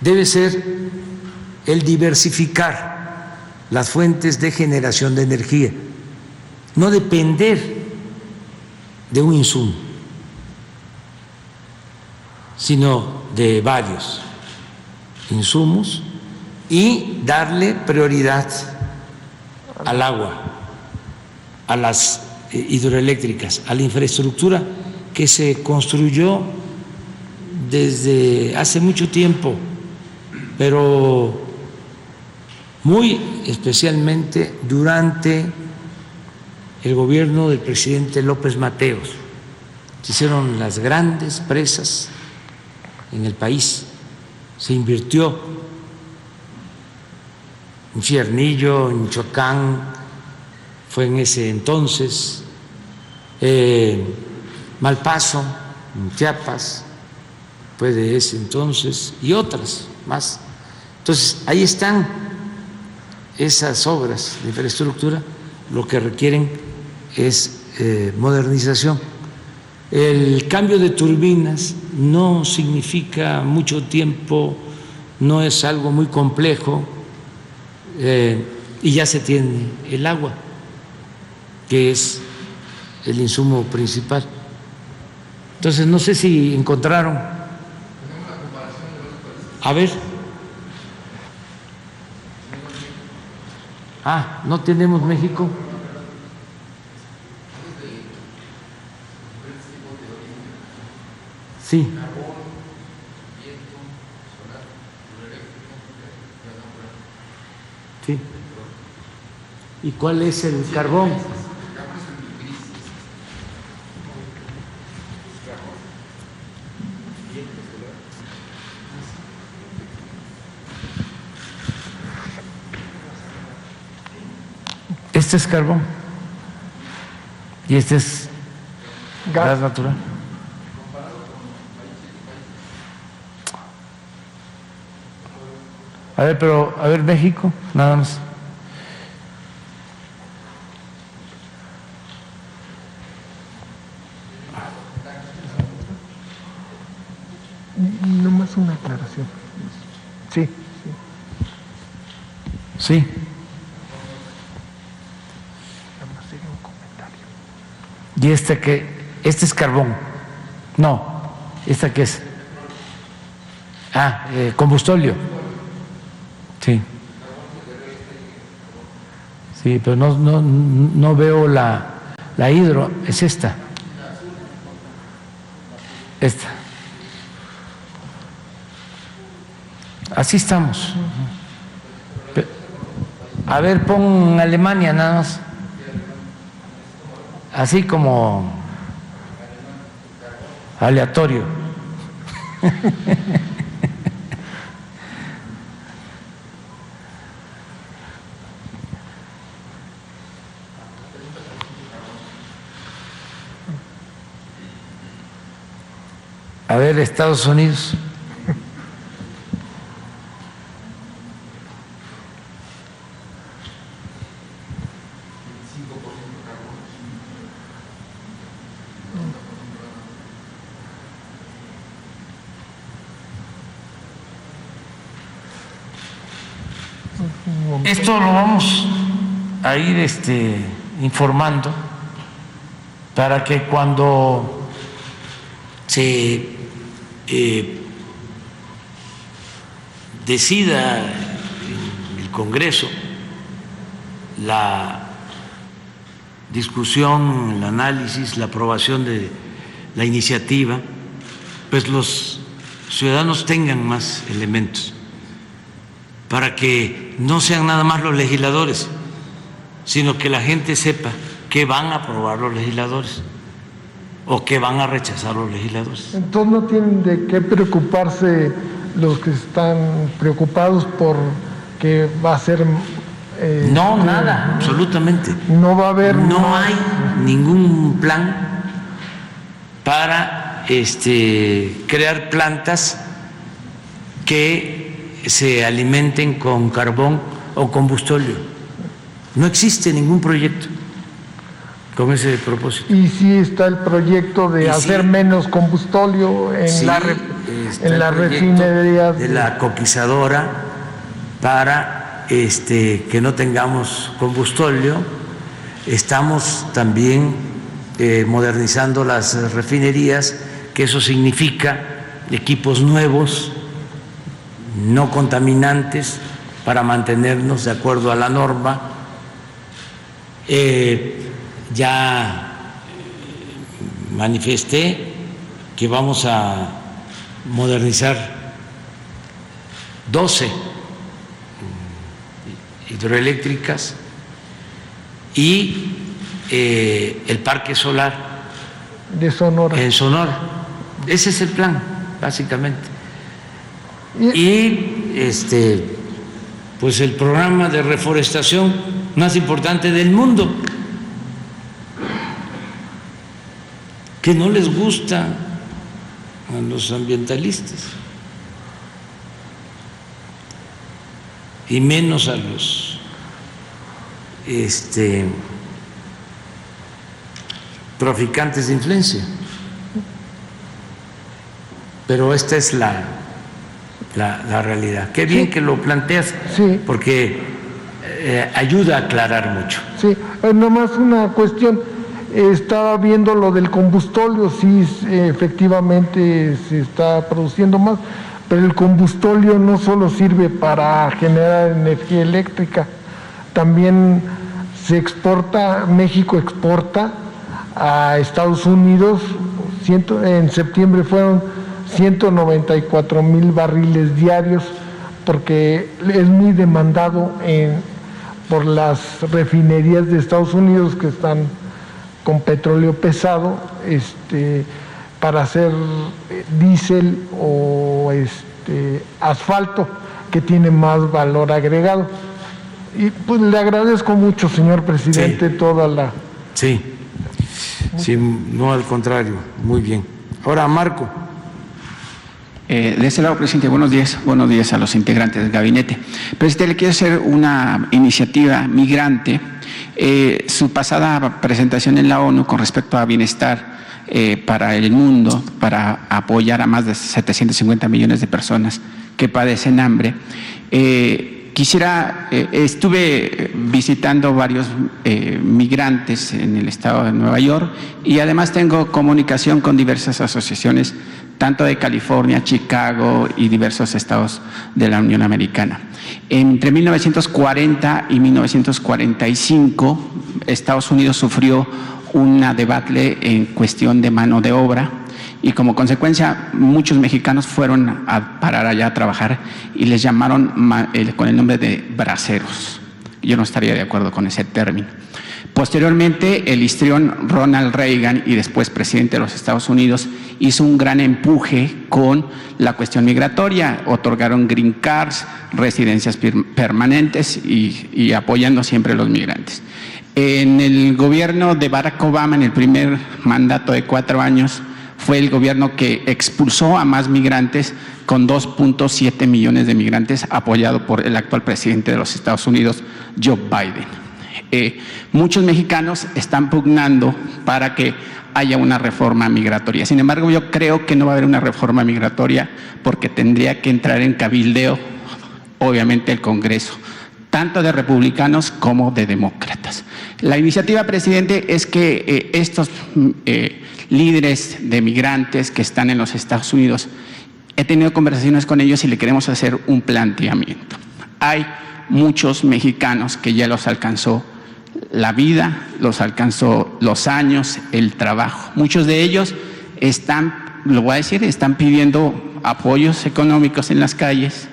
debe ser el diversificar las fuentes de generación de energía, no depender de un insumo, sino de varios insumos, y darle prioridad al agua, a las hidroeléctricas, a la infraestructura que se construyó desde hace mucho tiempo, pero muy especialmente durante el gobierno del presidente López Mateos. Se hicieron las grandes presas en el país, se invirtió en Ciernillo, en Michoacán, fue en ese entonces, Malpaso, en Chiapas, fue de ese entonces, y otras más. Entonces, ahí están esas obras de infraestructura lo que requieren es modernización. El cambio de turbinas no significa mucho tiempo, no es algo muy complejo, y ya se tiene el agua, que es el insumo principal. Entonces, no sé si encontraron. A ver. ¿No tenemos México? Sí. Sí. ¿Y cuál es el carbón? Este es carbón y este es gas natural. A ver, pero, a ver, México, nada más. Nomás una aclaración. Sí. Sí. ¿Y este qué? Este es carbón. No, ¿esta qué es? Combustóleo. Sí. Sí, pero no veo la hidro, es esta. Esta. Así estamos. A ver, pon Alemania nada más. Así como aleatorio. A ver, Estados Unidos. Esto lo vamos a ir informando para que cuando se decida en el Congreso la discusión, el análisis, la aprobación de la iniciativa, pues los ciudadanos tengan más elementos para que no sean nada más los legisladores, sino que la gente sepa qué van a aprobar los legisladores o qué van a rechazar los legisladores. Entonces no tienen de qué preocuparse los que están preocupados por que va a ser... no, nada, absolutamente. No va a haber... No hay ningún plan para crear plantas que se alimenten con carbón o combustóleo. No existe ningún proyecto con ese propósito. Y sí está el proyecto de hacer menos combustóleo en la refinería de la coquizadora para que no tengamos combustóleo. Estamos también modernizando las refinerías, que eso significa equipos nuevos, no contaminantes, para mantenernos de acuerdo a la norma. Ya manifesté que vamos a modernizar 12 hidroeléctricas y el parque solar de Sonora. En Sonora. Ese es el plan, básicamente. Y pues el programa de reforestación más importante del mundo, que no les gusta a los ambientalistas y menos a los traficantes de influencia. Pero esta es la realidad. Qué bien que lo planteas, Sí. porque ayuda a aclarar mucho. Sí, nomás una cuestión. Estaba viendo lo del combustóleo, sí, efectivamente se está produciendo más, pero el combustóleo no solo sirve para generar energía eléctrica, también se exporta, México exporta a Estados Unidos, en septiembre fueron 194,000 barriles diarios, porque es muy demandado por las refinerías de Estados Unidos que están con petróleo pesado, para hacer diésel o asfalto, que tiene más valor agregado. Y pues le agradezco mucho, señor presidente, Sí. toda la... Sí, sí, no al contrario, muy bien. Ahora, Marco. De este lado, presidente, buenos días a los integrantes del gabinete. Presidente, le quiero hacer una iniciativa migrante. Su pasada presentación en la ONU con respecto a bienestar para el mundo, para apoyar a más de 750 millones de personas que padecen hambre. Estuve visitando varios migrantes en el estado de Nueva York y además tengo comunicación con diversas asociaciones, tanto de California, Chicago y diversos estados de la Unión Americana. Entre 1940 y 1945, Estados Unidos sufrió una debacle en cuestión de mano de obra y como consecuencia muchos mexicanos fueron a parar allá a trabajar y les llamaron con el nombre de braceros. Yo no estaría de acuerdo con ese término. Posteriormente, el histrión Ronald Reagan y después presidente de los Estados Unidos hizo un gran empuje con la cuestión migratoria, otorgaron green cards, residencias permanentes y apoyando siempre a los migrantes. En el gobierno de Barack Obama, en el primer mandato de 4 años, fue el gobierno que expulsó a más migrantes con 2.7 millones de migrantes, apoyado por el actual presidente de los Estados Unidos, Joe Biden. Muchos mexicanos están pugnando para que haya una reforma migratoria. Sin embargo, yo creo que no va a haber una reforma migratoria porque tendría que entrar en cabildeo, obviamente, el Congreso, tanto de republicanos como de demócratas. La iniciativa, presidente, es que estos líderes de migrantes que están en los Estados Unidos, he tenido conversaciones con ellos y le queremos hacer un planteamiento. Hay muchos mexicanos que ya los alcanzó la vida, los alcanzó los años, el trabajo. Muchos de ellos están pidiendo apoyos económicos en las calles.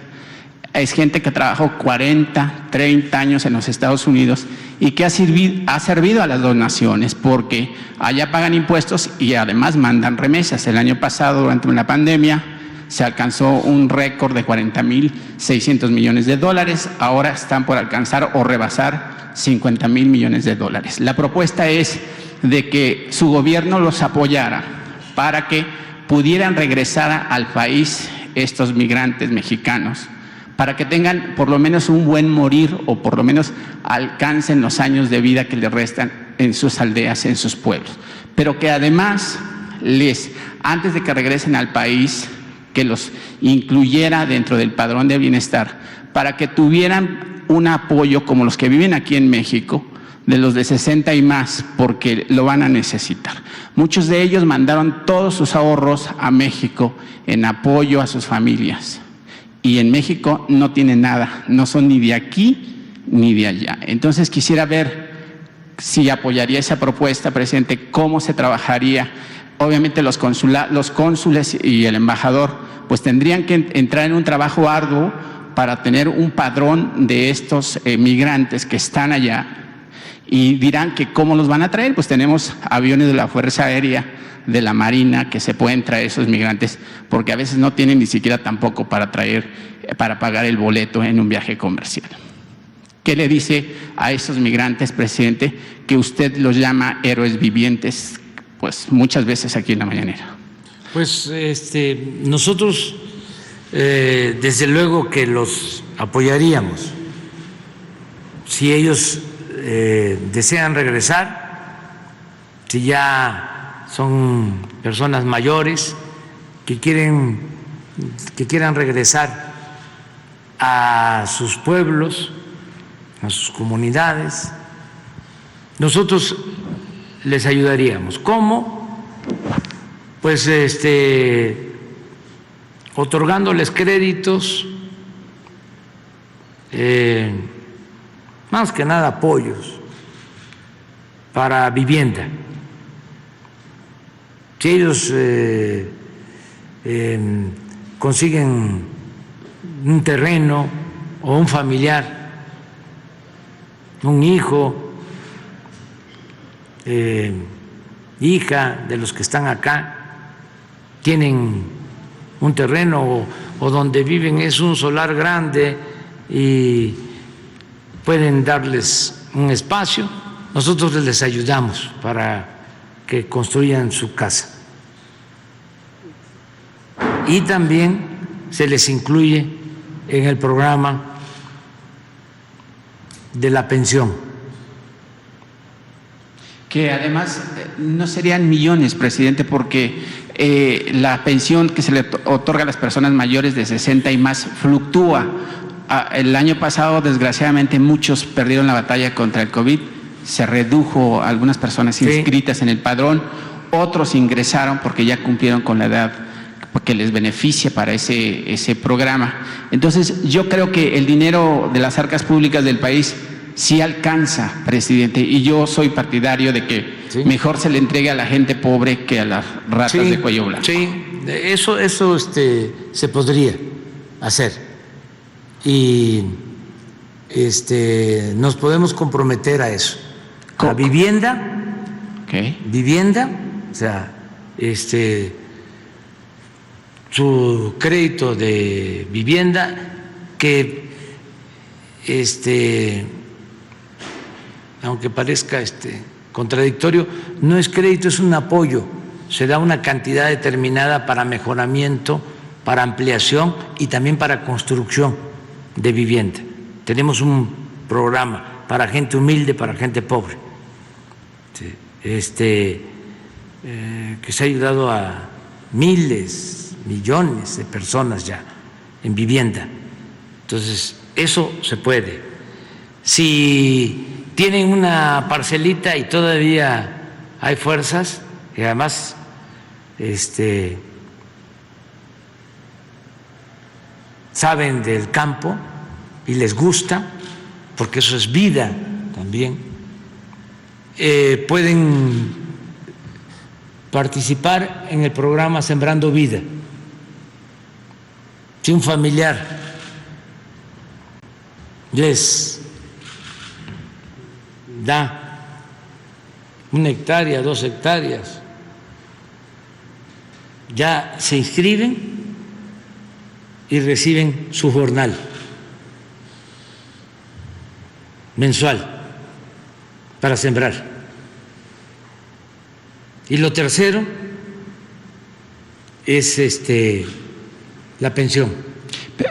Es gente que trabajó 40, 30 años en los Estados Unidos y que ha servido a las dos naciones porque allá pagan impuestos y además mandan remesas. El año pasado, durante la pandemia, se alcanzó un récord de 40,600 millones de dólares. Ahora están por alcanzar o rebasar 50,000 millones de dólares. La propuesta es de que su gobierno los apoyara para que pudieran regresar al país estos migrantes mexicanos, para que tengan por lo menos un buen morir o por lo menos alcancen los años de vida que les restan en sus aldeas, en sus pueblos. Pero que además antes de que regresen al país, que los incluyera dentro del padrón de bienestar, para que tuvieran un apoyo como los que viven aquí en México, de los de 60 y más, porque lo van a necesitar. Muchos de ellos mandaron todos sus ahorros a México en apoyo a sus familias. Y en México no tienen nada, no son ni de aquí ni de allá. Entonces quisiera ver si apoyaría esa propuesta, presidente, cómo se trabajaría. Obviamente los cónsules y el embajador pues tendrían que entrar en un trabajo arduo para tener un padrón de estos migrantes que están allá y dirán que cómo los van a traer. Pues tenemos aviones de la Fuerza Aérea, de la Marina, que se pueden traer esos migrantes porque a veces no tienen ni siquiera tampoco para pagar el boleto en un viaje comercial. ¿Qué le dice a esos migrantes, presidente, que usted los llama héroes vivientes? Pues muchas veces aquí en la mañanera. Pues nosotros desde luego que los apoyaríamos si ellos desean regresar, si ya son personas mayores que quieran regresar a sus pueblos, a sus comunidades, nosotros les ayudaríamos. ¿Cómo? Pues otorgándoles créditos, más que nada apoyos para vivienda. Si ellos consiguen un terreno o un familiar, un hijo, hija de los que están acá, tienen un terreno o donde viven es un solar grande y pueden darles un espacio, nosotros les ayudamos para que construyan su casa. Y también se les incluye en el programa de la pensión. Que además no serían millones, presidente, porque la pensión que se le otorga a las personas mayores de 60 y más fluctúa. El año pasado, desgraciadamente, muchos perdieron la batalla contra el COVID, se redujo algunas personas inscritas en el padrón, otros ingresaron porque ya cumplieron con la edad que les beneficia para ese programa. Entonces, yo creo que el dinero de las arcas públicas del país sí alcanza, presidente, y yo soy partidario de que mejor se le entregue a la gente pobre que a las ratas de cuello blanco. Sí, eso se podría hacer. Y nos podemos comprometer a eso. A vivienda, o sea, su crédito de vivienda que aunque parezca contradictorio, no es crédito, es un apoyo. Se da una cantidad determinada para mejoramiento, para ampliación y también para construcción de vivienda. Tenemos un programa para gente humilde, para gente pobre, que se ha ayudado a miles, millones de personas ya en vivienda. Entonces, eso se puede. Si tienen una parcelita y todavía hay fuerzas, y además saben del campo y les gusta, porque eso es vida también, pueden participar en el programa Sembrando Vida. Si un familiar les da 1 hectárea, 2 hectáreas, ya se inscriben y reciben su jornal mensual para sembrar. Y lo tercero es la pensión,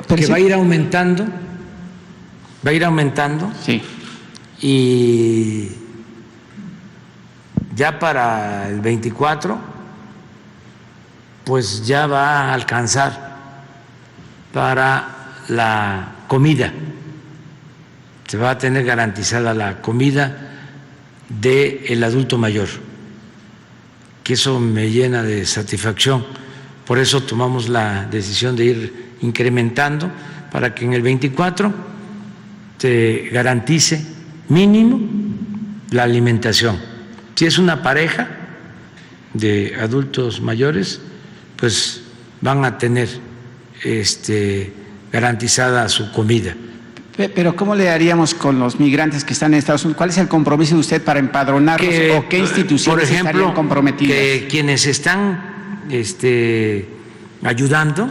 que va a ir aumentando, Sí. Y ya para el 24, pues ya va a alcanzar para la comida. Se va a tener garantizada la comida del adulto mayor, que eso me llena de satisfacción. Por eso tomamos la decisión de ir incrementando para que en el 24 se garantice mínimo la alimentación. Si es una pareja de adultos mayores, pues van a tener garantizada su comida. Pero ¿cómo le haríamos con los migrantes que están en Estados Unidos? ¿Cuál es el compromiso de usted para empadronarlos o qué instituciones por ejemplo, estarían comprometidas? Que quienes están ayudando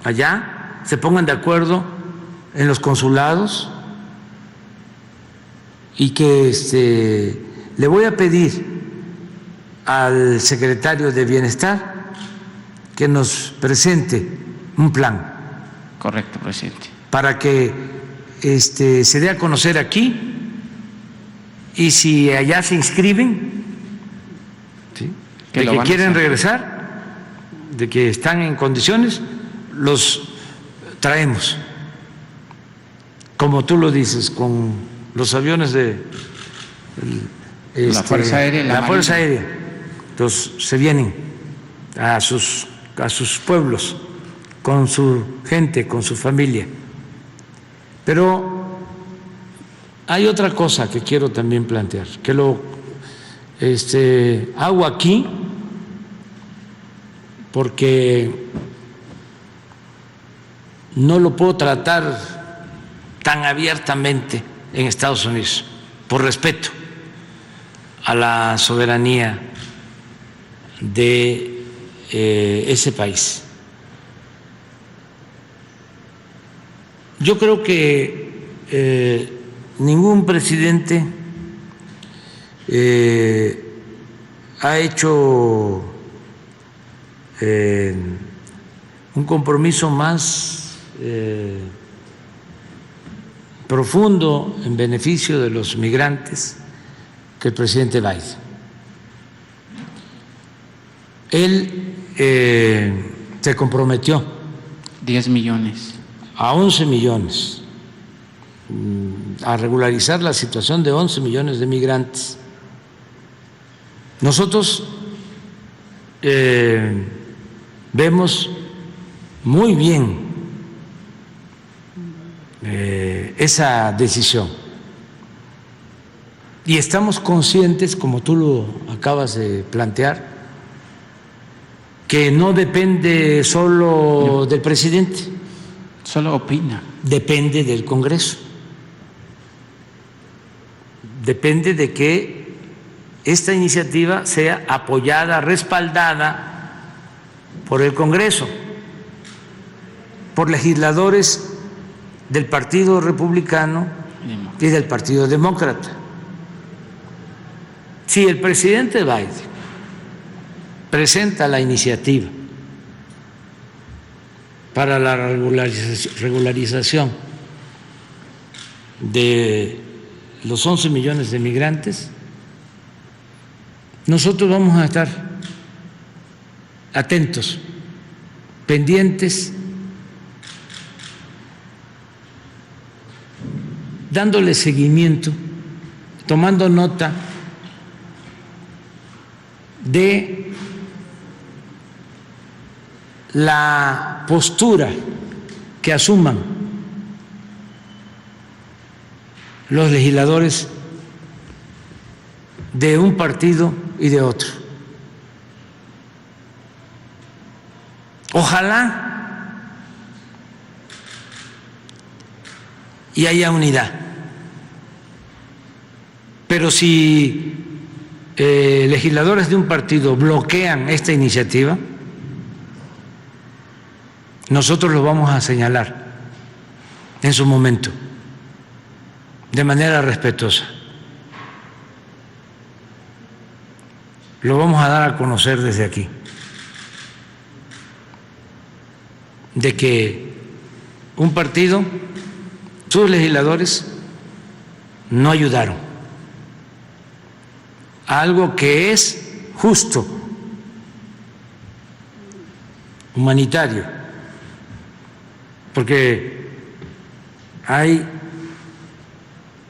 allá se pongan de acuerdo en los consulados y que le voy a pedir al secretario de Bienestar que nos presente un plan. Correcto, presidente. Para que se dé a conocer aquí y si allá se inscriben, ¿sí?, Que de lo que van a quieren hacer. regresar, de que están en condiciones, los traemos, como tú lo dices, con los aviones de La Fuerza Aérea y la Fuerza Marina. Aérea. Entonces se vienen a sus pueblos, con su gente, con su familia. Pero hay otra cosa que quiero también plantear, que lo hago aquí porque no lo puedo tratar tan abiertamente en Estados Unidos, por respeto a la soberanía de ese país. Yo creo que ningún presidente ha hecho un compromiso más profundo en beneficio de los migrantes que el presidente Biden. Él se comprometió 10 millones. a 11 millones, a regularizar la situación de 11 millones de migrantes. Nosotros vemos muy bien esa decisión y estamos conscientes, como tú lo acabas de plantear, que no depende solo del presidente, Solo opina. depende del Congreso, depende de que esta iniciativa sea apoyada, respaldada por el Congreso, por legisladores del Partido Republicano y del Partido Demócrata. Si el presidente Biden presenta la iniciativa para la regularización de los 11 millones de migrantes, nosotros vamos a estar atentos, pendientes, dándole seguimiento, tomando nota de la postura que asuman los legisladores de un partido y de otro. Ojalá y haya unidad, pero si legisladores de un partido bloquean esta iniciativa, nosotros lo vamos a señalar en su momento, de manera respetuosa. Lo vamos a dar a conocer desde aquí, de que un partido, sus legisladores, no ayudaron a algo que es justo, humanitario, porque hay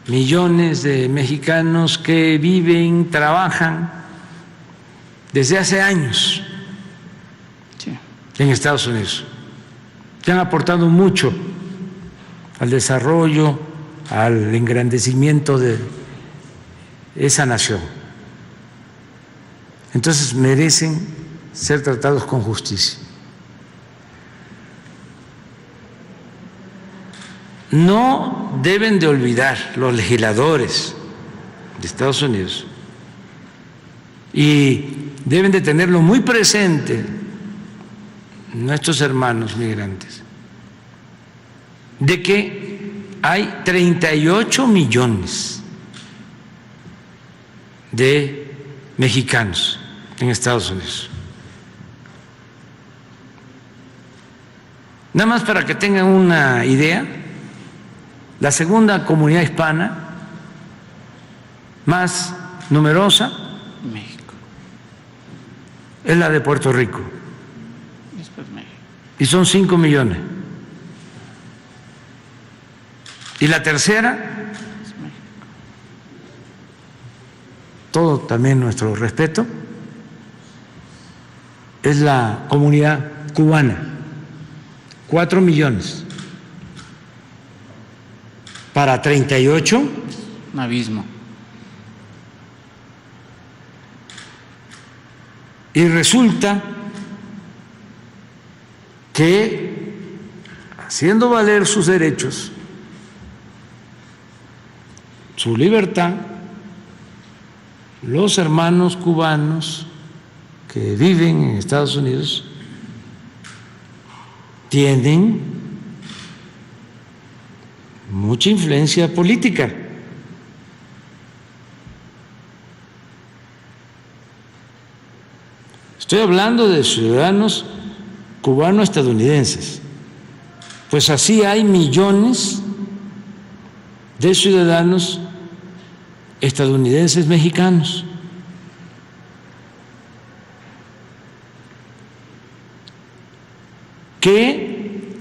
millones de mexicanos que viven, trabajan desde hace años en Estados Unidos, que han aportado mucho al desarrollo, al engrandecimiento de esa nación. Entonces merecen ser tratados con justicia. No deben de olvidar los legisladores de Estados Unidos, y deben de tenerlo muy presente nuestros hermanos migrantes, de que hay 38 millones de mexicanos en Estados Unidos. Nada más para que tengan una idea, la segunda comunidad hispana más numerosa México. es la de Puerto Rico, Después México. y son 5 millones. Y la tercera, todo también nuestro respeto, es la comunidad cubana, 4 millones. Para 38, Un abismo. y resulta que, haciendo valer sus derechos, su libertad, los hermanos cubanos que viven en Estados Unidos tienen mucha influencia política. Estoy hablando de ciudadanos cubano-estadounidenses. Pues así hay millones de ciudadanos estadounidenses mexicanos. Que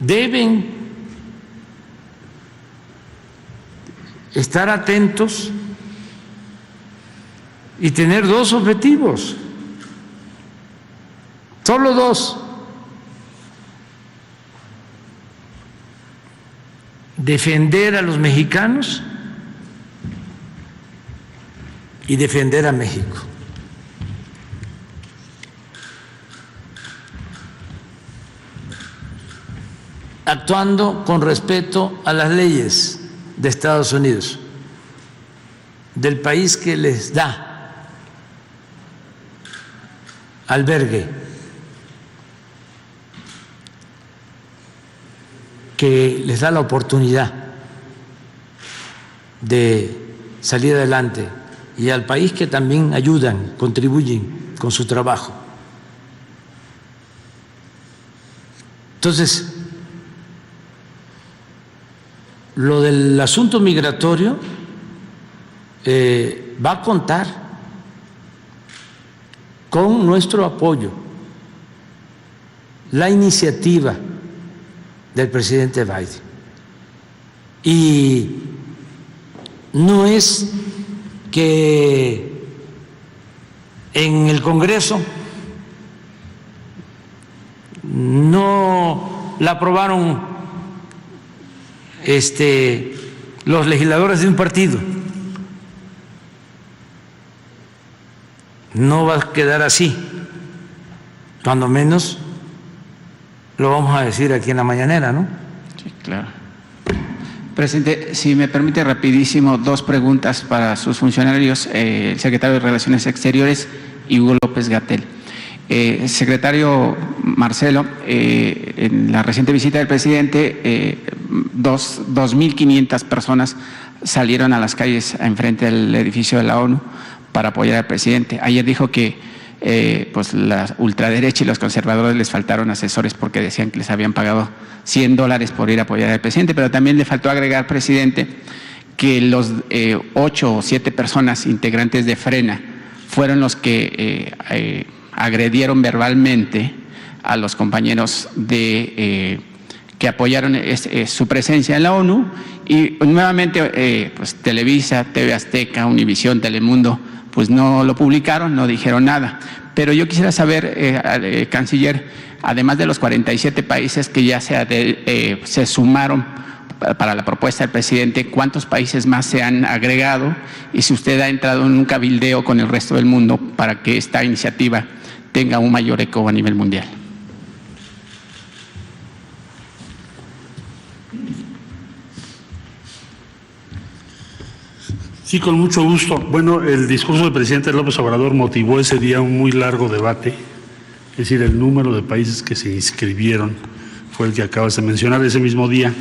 deben estar atentos y tener dos objetivos, solo dos: defender a los mexicanos y defender a México. Actuando con respeto a las leyes de Estados Unidos, del país que les da albergue, que les da la oportunidad de salir adelante, y al país que también ayudan, contribuyen con su trabajo. Entonces, lo del asunto migratorio va a contar con nuestro apoyo. La iniciativa del presidente Biden. Y no es que en el Congreso no la aprobaron los legisladores de un partido. No va a quedar así, cuando menos lo vamos a decir aquí en la mañanera, ¿no? Sí, claro. Presidente, si me permite rapidísimo, dos preguntas para sus funcionarios, el secretario de Relaciones Exteriores y Hugo López-Gatell. Secretario Marcelo, en la reciente visita del presidente, 2.500 personas salieron a las calles enfrente del edificio de la ONU para apoyar al presidente. Ayer dijo que pues la ultraderecha y los conservadores les faltaron asesores porque decían que les habían pagado $100 por ir a apoyar al presidente, pero también le faltó agregar, presidente, que los 8 o 7 personas integrantes de Frena fueron los que agredieron verbalmente a los compañeros de que apoyaron su presencia en la ONU, y nuevamente pues Televisa, TV Azteca, Univisión, Telemundo pues no lo publicaron, no dijeron nada. Pero yo quisiera saber, canciller, además de los 47 países que ya se sumaron para la propuesta del presidente, ¿cuántos países más se han agregado? Y si usted ha entrado en un cabildeo con el resto del mundo para que esta iniciativa tenga un mayor eco a nivel mundial. Sí, con mucho gusto. Bueno, el discurso del presidente López Obrador motivó ese día un muy largo debate, es decir, el número de países que se inscribieron fue el que acabas de mencionar ese mismo día,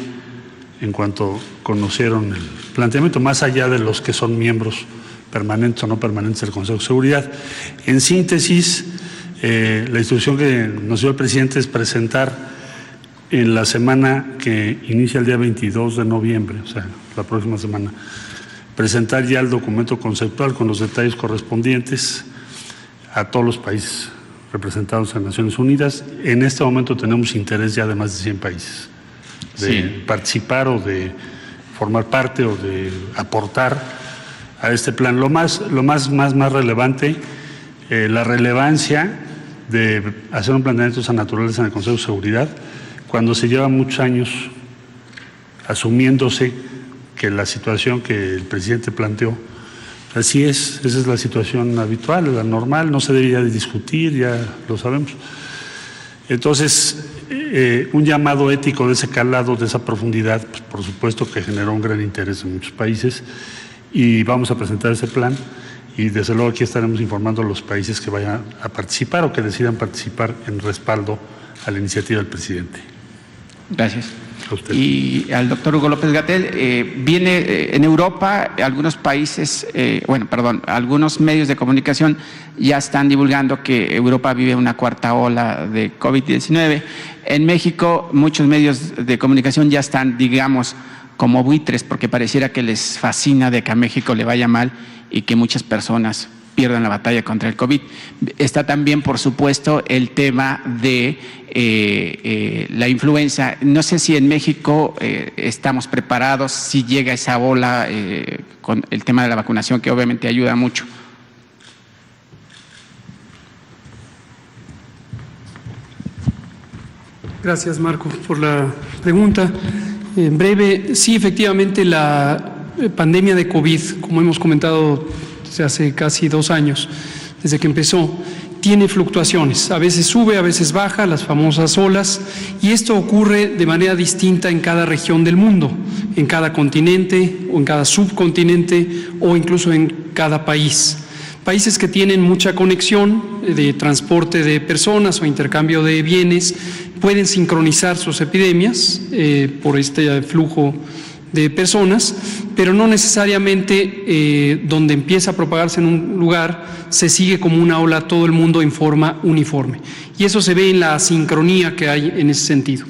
en cuanto conocieron el planteamiento, más allá de los que son miembros permanentes o no permanentes del Consejo de Seguridad. En síntesis, la instrucción que nos dio el presidente es presentar en la semana que inicia el día 22 de noviembre, o sea, la próxima semana, presentar ya el documento conceptual con los detalles correspondientes a todos los países representados en Naciones Unidas. En este momento tenemos interés ya de más de 100 países de participar o de formar parte o de aportar a este plan. Lo más relevante, la relevancia de hacer un planteamiento de esa naturaleza en el Consejo de Seguridad, cuando se lleva muchos años asumiéndose que la situación que el presidente planteó, así es, esa es la situación habitual, la normal, no se debería de discutir, ya lo sabemos. Entonces, un llamado ético de ese calado, de esa profundidad, pues, por supuesto que generó un gran interés en muchos países y vamos a presentar ese plan y desde luego aquí estaremos informando a los países que vayan a participar o que decidan participar en respaldo a la iniciativa del presidente. Gracias. A usted. Y al doctor Hugo López-Gatell, viene en Europa, algunos países, algunos medios de comunicación ya están divulgando que Europa vive una cuarta ola de COVID-19. En México, muchos medios de comunicación ya están, digamos, como buitres, porque pareciera que les fascina de que a México le vaya mal y que muchas personas pierdan la batalla contra el COVID. Está también, por supuesto, el tema de la influenza. No sé si en México estamos preparados, si llega esa ola con el tema de la vacunación, que obviamente ayuda mucho. Gracias, Marco, por la pregunta. En breve, sí, efectivamente, la pandemia de COVID, como hemos comentado desde hace casi 2 años, desde que empezó, tiene fluctuaciones. A veces sube, a veces baja, las famosas olas, y esto ocurre de manera distinta en cada región del mundo, en cada continente o en cada subcontinente o incluso en cada país. Países que tienen mucha conexión de transporte de personas o intercambio de bienes pueden sincronizar sus epidemias por este flujo de personas, pero no necesariamente donde empieza a propagarse en un lugar se sigue como una ola todo el mundo en forma uniforme. Y eso se ve en la sincronía que hay en ese sentido.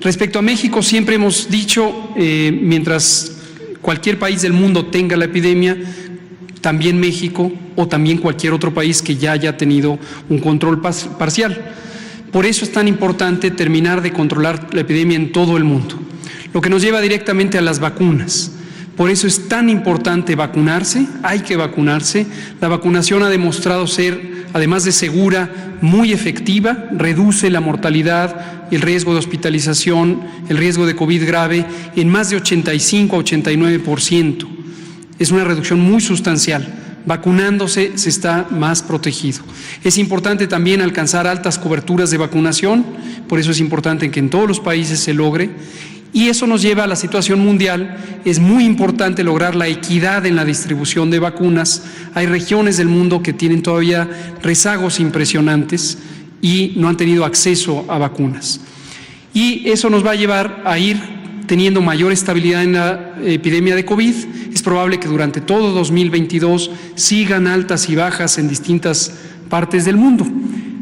Respecto a México, siempre hemos dicho, mientras cualquier país del mundo tenga la epidemia, también México o también cualquier otro país que ya haya tenido un control parcial. Por eso es tan importante terminar de controlar la epidemia en todo el mundo, lo que nos lleva directamente a las vacunas. Por eso es tan importante vacunarse, hay que vacunarse. La vacunación ha demostrado ser, además de segura, muy efectiva, reduce la mortalidad, el riesgo de hospitalización, el riesgo de COVID grave en más de 85 a 89%. Es una reducción muy sustancial. Vacunándose se está más protegido. Es importante también alcanzar altas coberturas de vacunación, por eso es importante que en todos los países se logre. Y eso nos lleva a la situación mundial. Es muy importante lograr la equidad en la distribución de vacunas. Hay regiones del mundo que tienen todavía rezagos impresionantes y no han tenido acceso a vacunas. Y eso nos va a llevar a ir teniendo mayor estabilidad en la epidemia de COVID. Es probable que durante todo 2022 sigan altas y bajas en distintas partes del mundo.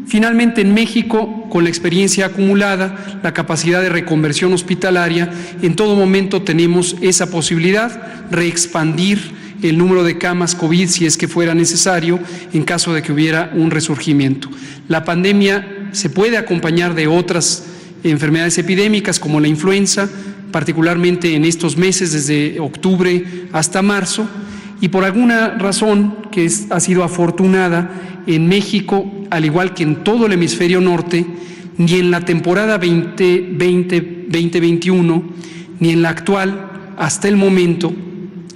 Finalmente, en México, con la experiencia acumulada, la capacidad de reconversión hospitalaria, en todo momento tenemos esa posibilidad, reexpandir el número de camas COVID si es que fuera necesario en caso de que hubiera un resurgimiento. La pandemia se puede acompañar de otras enfermedades epidémicas como la influenza, particularmente en estos meses desde octubre hasta marzo, y por alguna razón que ha sido afortunada, en México, al igual que en todo el hemisferio norte, ni en la temporada 2020-2021, ni en la actual, hasta el momento,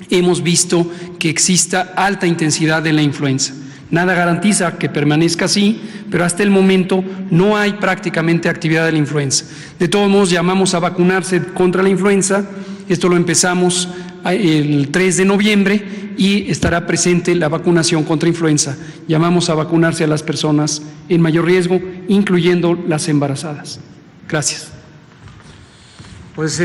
hemos visto que exista alta intensidad de la influenza. Nada garantiza que permanezca así, pero hasta el momento no hay prácticamente actividad de la influenza. De todos modos, llamamos a vacunarse contra la influenza. Esto lo empezamos el 3 de noviembre y estará presente la vacunación contra influenza. Llamamos a vacunarse a las personas en mayor riesgo, incluyendo las embarazadas. Gracias. Pues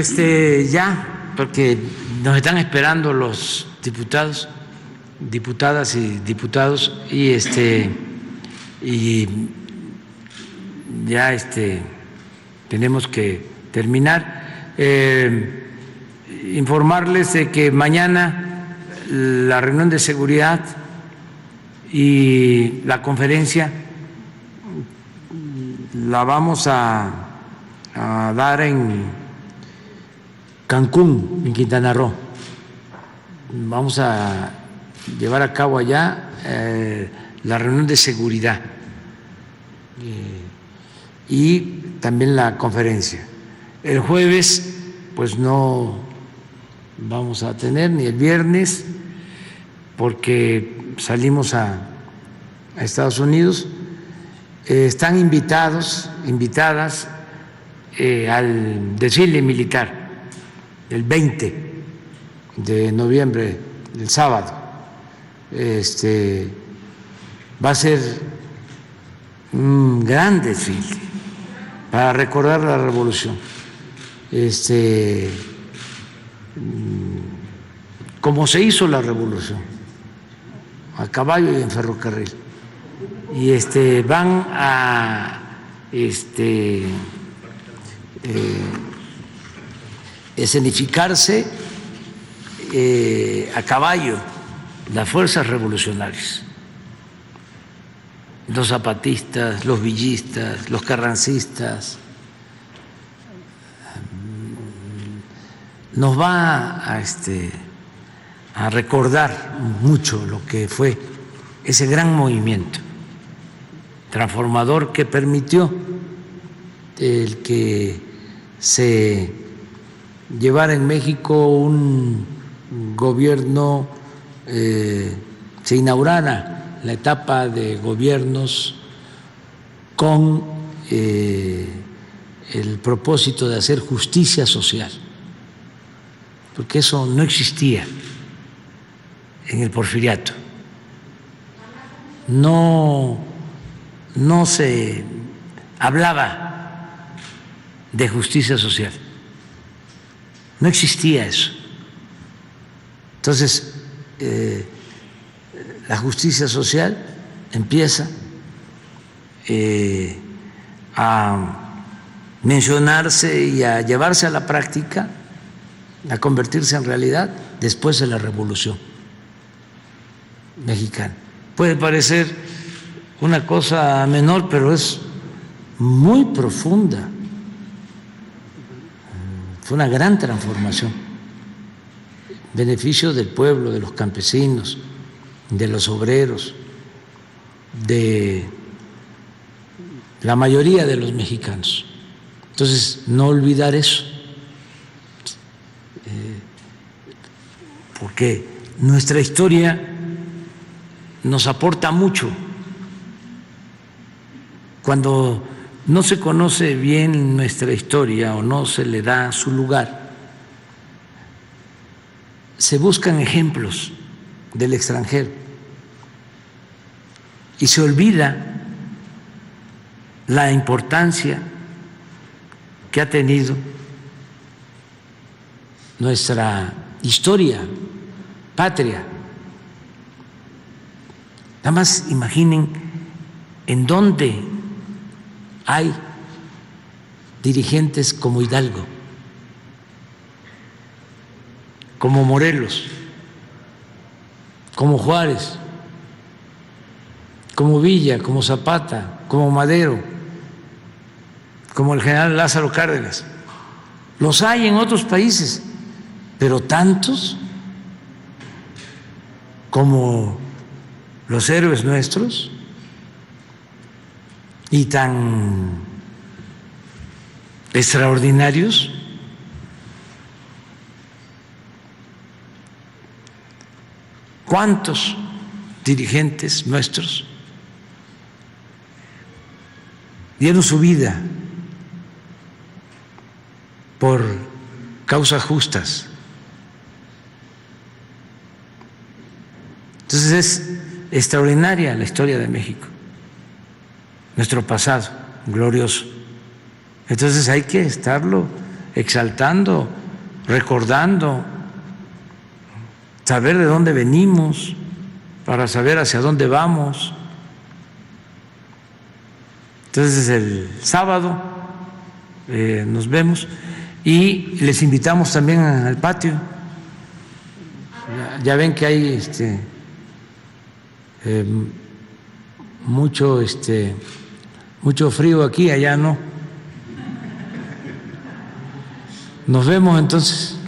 ya, porque nos están esperando los diputadas y diputados y ya tenemos que terminar. Informarles de que mañana la reunión de seguridad y la conferencia la vamos a dar en Cancún, en Quintana Roo. Vamos a llevar a cabo allá la reunión de seguridad y también la conferencia. El jueves, pues no vamos a tener, ni el viernes, porque salimos a Estados Unidos. Están invitadas al desfile militar el 20 de noviembre, el sábado. Va a ser un gran desfile para recordar la revolución, como se hizo la revolución, a caballo y en ferrocarril. Y van a escenificarse a caballo las fuerzas revolucionarias, los zapatistas, los villistas, los carrancistas. Nos va a recordar mucho lo que fue ese gran movimiento transformador que permitió el que se llevara en México un gobierno, se inaugurara la etapa de gobiernos con el propósito de hacer justicia social, porque eso no existía en el Porfiriato. No se hablaba de justicia social, no existía eso. Entonces, la justicia social empieza a mencionarse y a llevarse a la práctica, a convertirse en realidad después de la Revolución Mexicana. Puede parecer una cosa menor, pero es muy profunda. Fue una gran transformación, beneficio del pueblo, de los campesinos, de los obreros, de la mayoría de los mexicanos. Entonces, no olvidar eso, porque nuestra historia nos aporta mucho. Cuando no se conoce bien nuestra historia o no se le da su lugar, se buscan ejemplos del extranjero y se olvida la importancia que ha tenido nuestra historia patria. Nada más imaginen en dónde hay dirigentes como Hidalgo, como Morelos, como Juárez, como Villa, como Zapata, como Madero, como el general Lázaro Cárdenas. Los hay en otros países, pero tantos como los héroes nuestros y tan extraordinarios. ¿Cuántos dirigentes nuestros dieron su vida por causas justas? Entonces es extraordinaria la historia de México, nuestro pasado glorioso. Entonces hay que estarlo exaltando, recordando, saber de dónde venimos para saber hacia dónde vamos. Entonces el sábado nos vemos y les invitamos también al patio. Ya ven que hay mucho frío aquí, allá no. Nos vemos entonces.